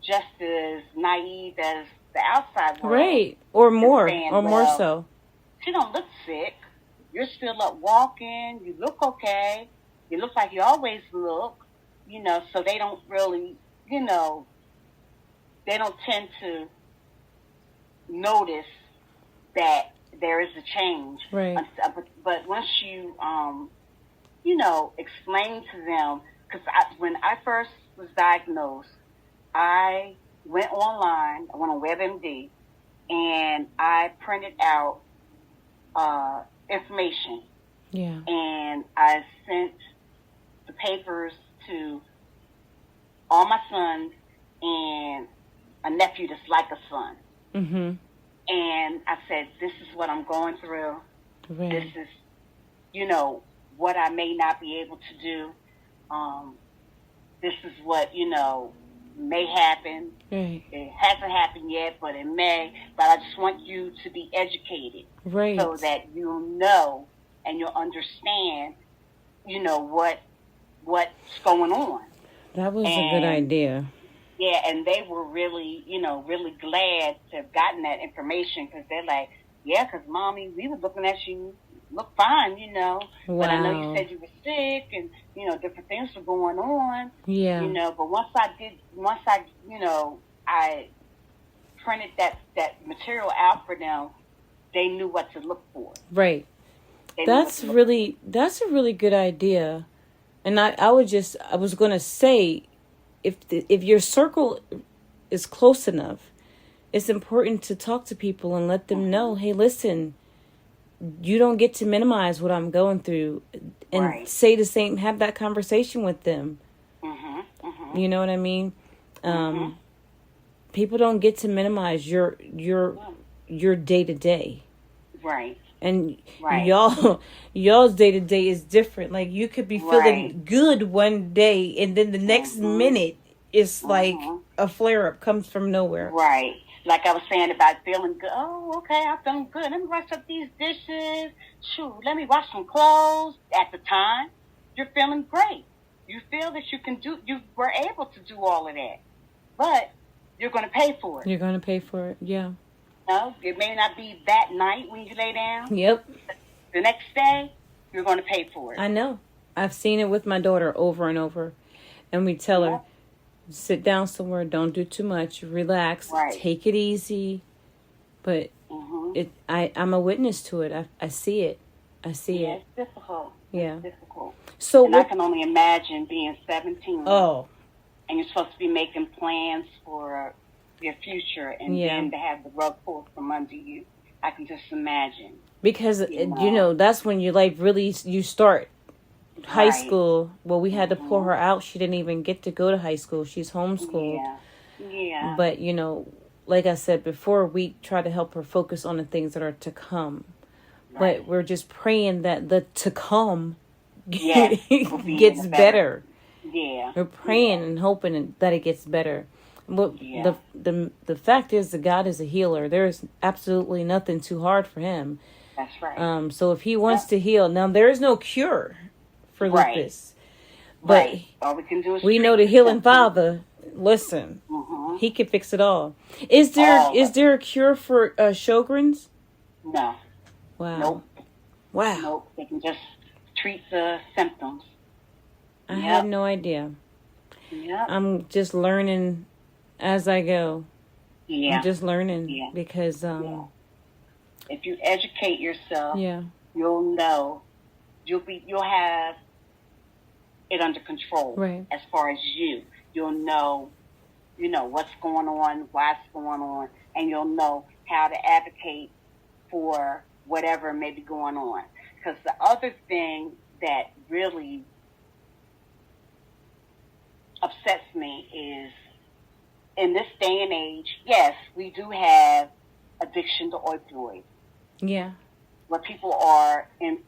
just as naive as the outside world. Right. Or more. Saying, more so. She don't look sick. You're still up walking. You look okay. You look like you always look. So they don't really, they don't tend to notice that there is a change. Right. But once you, explain to them, because when I first was diagnosed, I went online, I went on WebMD, and I printed out information. Yeah. And I sent the papers to all my sons and a nephew that's like a son. Mm-hmm. And I said, this is what I'm going through. Right. This is, what I may not be able to do. This is what, may happen. Right. It hasn't happened yet, but it may. But I just want you to be educated. Right. So that you'll know and you'll understand, what's going on. That was a good idea. Yeah, and they were really, really glad to have gotten that information because they're like, yeah, because Mommy, we were looking at you, look fine, Wow. But I know you said you were sick and, different things were going on. Yeah. But once I, I printed that material out for them, they knew what to look for. Right. That's a really good idea. And I was going to say, if your circle is close enough, it's important to talk to people and let them know, hey, listen, you don't get to minimize what I'm going through, and say the same, have that conversation with them. Mm-hmm, mm-hmm. You know what I mean? People don't get to minimize your day to day. Right. And y'all's day to day is different. Like you could be feeling good one day, and then the next minute it's like a flare up comes from nowhere. Right. Like I was saying about feeling good. Oh, okay, I'm feeling good. Let me wash up these dishes. Shoot, let me wash some clothes. At the time, you're feeling great. You feel that you were able to do all of that, but you're going to pay for it. You're going to pay for it. Yeah. No, it may not be that night when you lay down. Yep. The next day, you're going to pay for it. I know. I've seen it with my daughter over and over. And we tell her, sit down somewhere, don't do too much, relax, take it easy. But I'm a witness to it. I see it. I see it. It's difficult. Yeah. It's difficult. So I can only imagine being 17. Oh. And you're supposed to be making plans for your future, and then to have the rug pulled from under you. I can just imagine. Because, that's when your life really, you start high school. Well, we had to pull her out. She didn't even get to go to high school. She's homeschooled. Yeah. But, like I said before, we try to help her focus on the things that are to come. Right. But we're just praying that the to come gets better. Yeah. We're praying and hoping that it gets better. But the fact is that God is a healer. There's absolutely nothing too hard for him. That's right. So if he wants to heal, now there is no cure for lupus. But all we can do is we know the healing Father. Listen, he can fix it all. Is there a cure for Sjogren's? No. Wow. Nope. Wow. Nope. They can just treat the symptoms. I had no idea. Yeah. I'm just learning as I go. Yeah. I'm just learning because if you educate yourself, you'll know you'll have it under control. Right. As far as you'll know what's going on, why it's going on, and you'll know how to advocate for whatever may be going on. Because the other thing that really upsets me is, in this day and age, yes, we do have addiction to opioids. Yeah. where people are in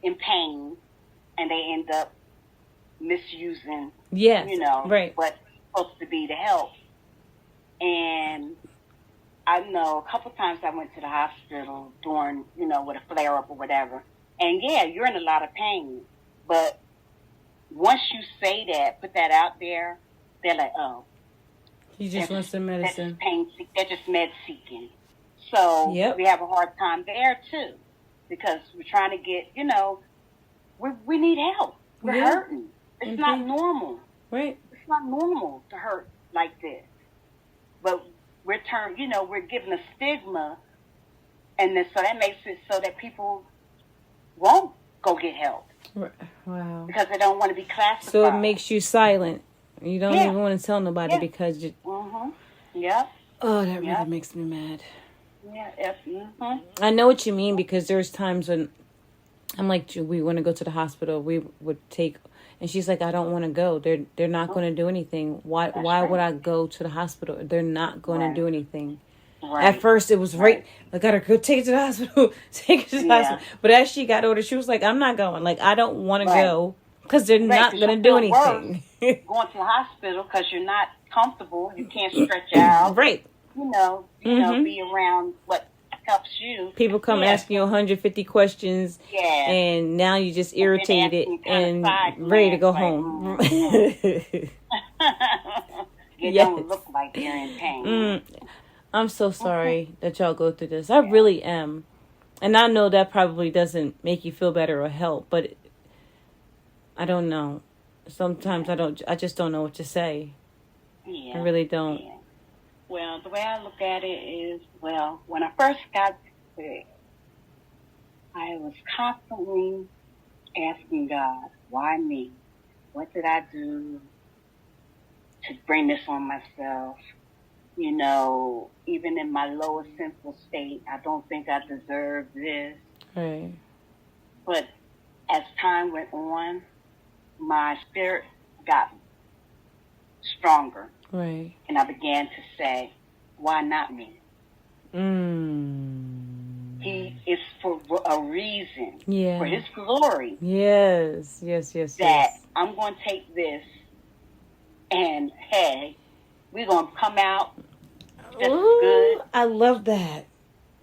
pain, and they end up misusing, right. what's supposed to be to help. And I know a couple times I went to the hospital during, with a flare-up or whatever. And, yeah, you're in a lot of pain. But once you say that, put that out there, they're like, oh. You just want some medicine. They're just med-seeking. So we have a hard time there, too. Because we're trying to get, we need help. We're hurting. It's not normal. Right. It's not normal to hurt like this. But we're given a stigma, and then so that makes it so that people won't go get help. Wow. Because they don't want to be classified. So it makes you silent. You don't even want to tell nobody because you... Mm-hmm. Yep. Oh, that really makes me mad. Yeah. Yep. Mm-hmm. I know what you mean, because there's times when I'm like, we want to go to the hospital. We would take... And she's like, I don't want to go. They're not going to do anything. Why would I go to the hospital? They're not going to do anything. Right. At first, it was I gotta go take it to the hospital. Take it to the hospital. But as she got older, she was like, I'm not going. Like, I don't want to go because they're not going to do anything. Going to the hospital because you're not comfortable. You can't stretch out. Right. Be around what helps you. People come asking you 150 questions, and now you're just irritated and ready to go home. You don't look like you're in pain. I'm so sorry that y'all go through this. I really am. And I know that probably doesn't make you feel better or help, but I don't know. Sometimes I just don't know what to say. Yeah. I really don't. Yeah. Well, the way I look at it is, when I first got sick, I was constantly asking God, why me? What did I do to bring this on myself? Even in my lowest sinful state, I don't think I deserve this. Right. But as time went on, my spirit got stronger. Right. And I began to say, why not me? He is for a reason. Yeah. For his glory. Yes. That I'm going to take this and, hey, we're going to come out just as good. I love that.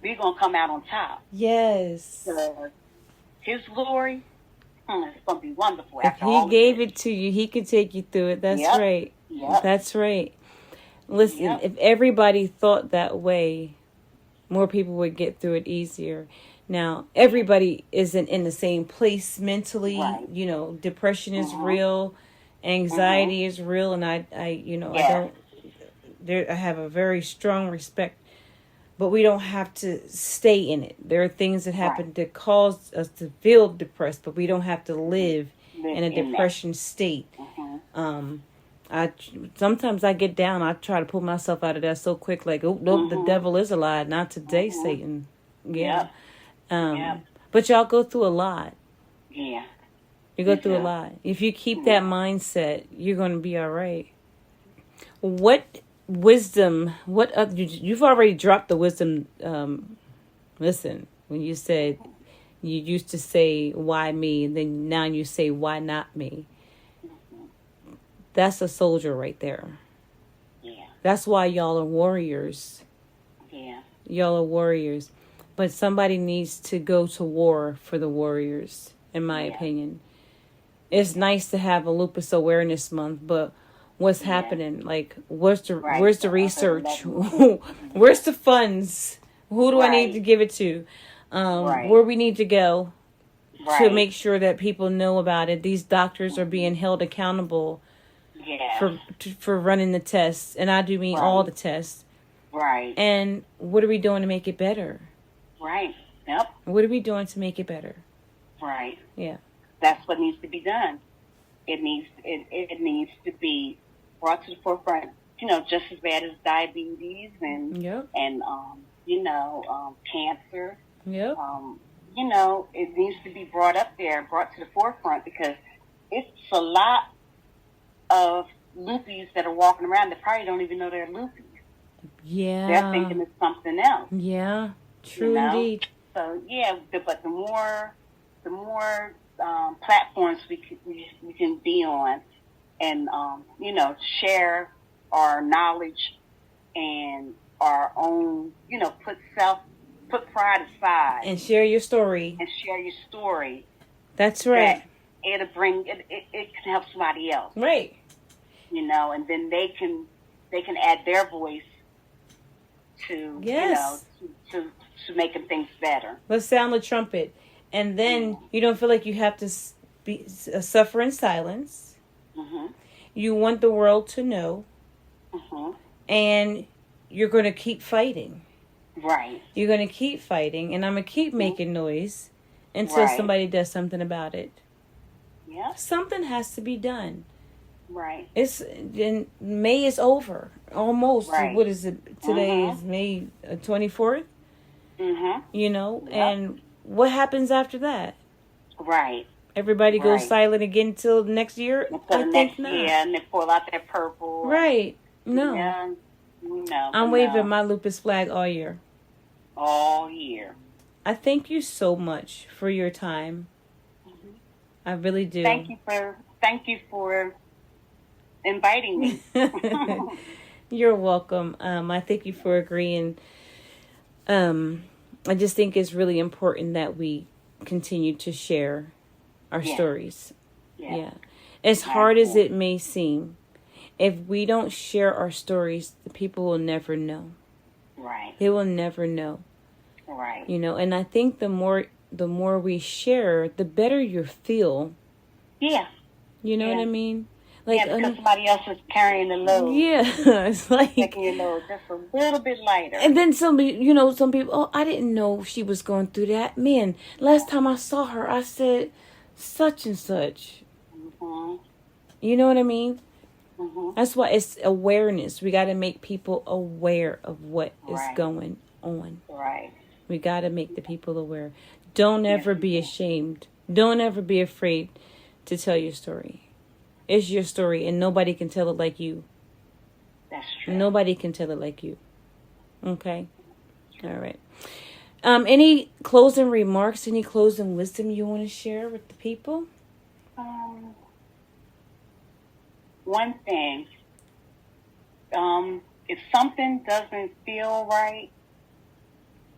We're going to come out on top. Yes. His glory, it's going to be wonderful. If he gave it to you, he could take you through it. That's right. Yep. That's right. Listen, if everybody thought that way, more people would get through it easier. Now, everybody isn't in the same place mentally. Right. Depression is real, anxiety is real, and I have a very strong respect. But we don't have to stay in it. There are things that happen that cause us to feel depressed, but we don't have to live in a depression state. Sometimes I get down. I try to pull myself out of that so quick. Like, nope, the devil is a lie. Not today, Satan. Yeah. But y'all go through a lot. Yeah. You go through a lot. If you keep that mindset, you're going to be all right. What wisdom? You've already dropped the wisdom. Listen, when you said you used to say why me, and then now you say why not me. That's a soldier right there. Yeah. That's why y'all are warriors. Yeah. Y'all are warriors. But somebody needs to go to war for the warriors, in my opinion. It's nice to have a Lupus Awareness Month, but what's happening? Like, where's the research? Where's the funds? Who do I need to give it to? Where we need to go to make sure that people know about it. These doctors are being held accountable for running the tests, and I do mean all the tests. Right. And what are we doing to make it better? Right. Yep. What are we doing to make it better? Right. Yeah. That's what needs to be done. It needs to be brought to the forefront. Just as bad as diabetes and cancer. Yep. It needs to be brought up there, brought to the forefront, because it's a lot of Lupies that are walking around that probably don't even know they're Lupies. Yeah. They're thinking it's something else. Yeah. True indeed. So yeah, but the more platforms we can be on, and share our knowledge and our own, put pride aside and share your story. That's right. It'll bring it can help somebody else, right? And then they can add their voice to to making things better. Let's sound the trumpet, and then you don't feel like you have to suffer in silence. Mm-hmm. You want the world to know, mm-hmm. and you're going to keep fighting. Right. You're going to keep fighting, and I'm going to keep making noise until somebody does something about it. Yeah. Something has to be done. Right. May is over. Almost. Right. What is it? Today is May 24th. Mm-hmm. And what happens after that? Right. Everybody goes silent again until next year? I think not. Yeah, and they pull out their purple. Right. No. Yeah. No. I'm waving my Lupus flag all year. All year. I thank you so much for your time. Mm-hmm. I really do. Thank you for inviting me. You're welcome. I thank you for agreeing. I just think it's really important that we continue to share our stories. Yeah. As hard as it may seem, if we don't share our stories, the people will never know. Right. They will never know. Right. And I think the more we share, the better you feel. Yeah. You know what I mean? Like, because somebody else is carrying the load. Yeah, it's like taking your load just a little bit lighter. And then some people, I didn't know she was going through that. Man, last time I saw her, I said such and such. Mm-hmm. You know what I mean? Mm-hmm. That's why it's awareness. We got to make people aware of what is going on. Right. We got to make the people aware. Don't ever be ashamed. Don't ever be afraid to tell your story. It's your story, and nobody can tell it like you. That's true. Nobody can tell it like you. Okay? All right. Any closing remarks, any closing wisdom you want to share with the people? One thing. If something doesn't feel right,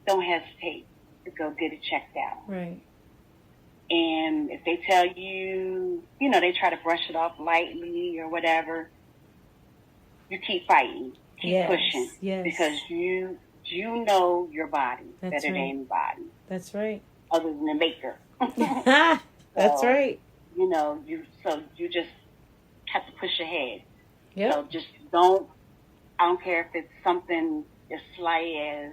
don't hesitate to go get it checked out. Right. And if they tell you, they try to brush it off lightly or whatever, you keep fighting, keep pushing. Yes. Because you know your body better than anybody. That's right. Other than the maker. That's right. You just have to push ahead. Yep. So just I don't care if it's something as slight as,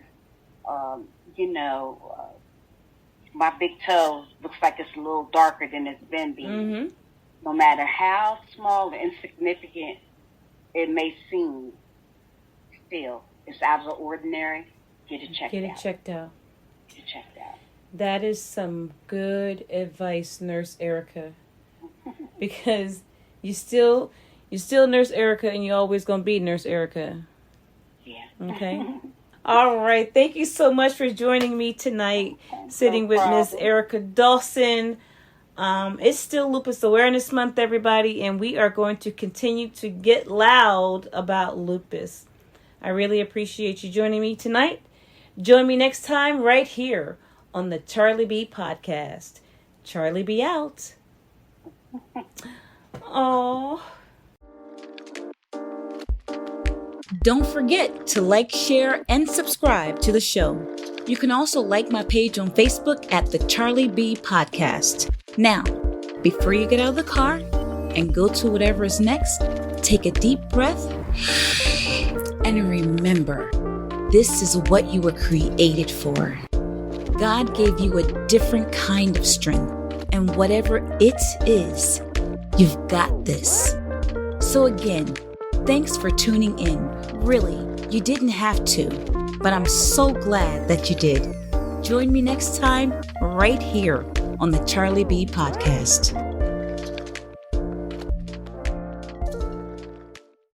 my big toe looks like it's a little darker than it's been being. Mm-hmm. No matter how small or insignificant it may seem, still, it's out of the ordinary. Get it checked out. That is some good advice, Nurse Arika. Because you still Nurse Arika, and you're always going to be Nurse Arika. Yeah. Okay. All right. Thank you so much for joining me tonight, sitting with Miss Arika Dawson. It's still Lupus Awareness Month, everybody, and we are going to continue to get loud about lupus. I really appreciate you joining me tonight. Join me next time right here on the CharlieB Podcast. CharlieB out. Oh. Don't forget to like, share, and subscribe to the show. You can also like my page on Facebook at the CharlieB Podcast. Now, before you get out of the car and go to whatever is next, take a deep breath and remember, this is what you were created for. God gave you a different kind of strength, and whatever it is, you've got this. So again, thanks for tuning in. Really, you didn't have to, but I'm so glad that you did. Join me next time right here on the CharlieB Podcast.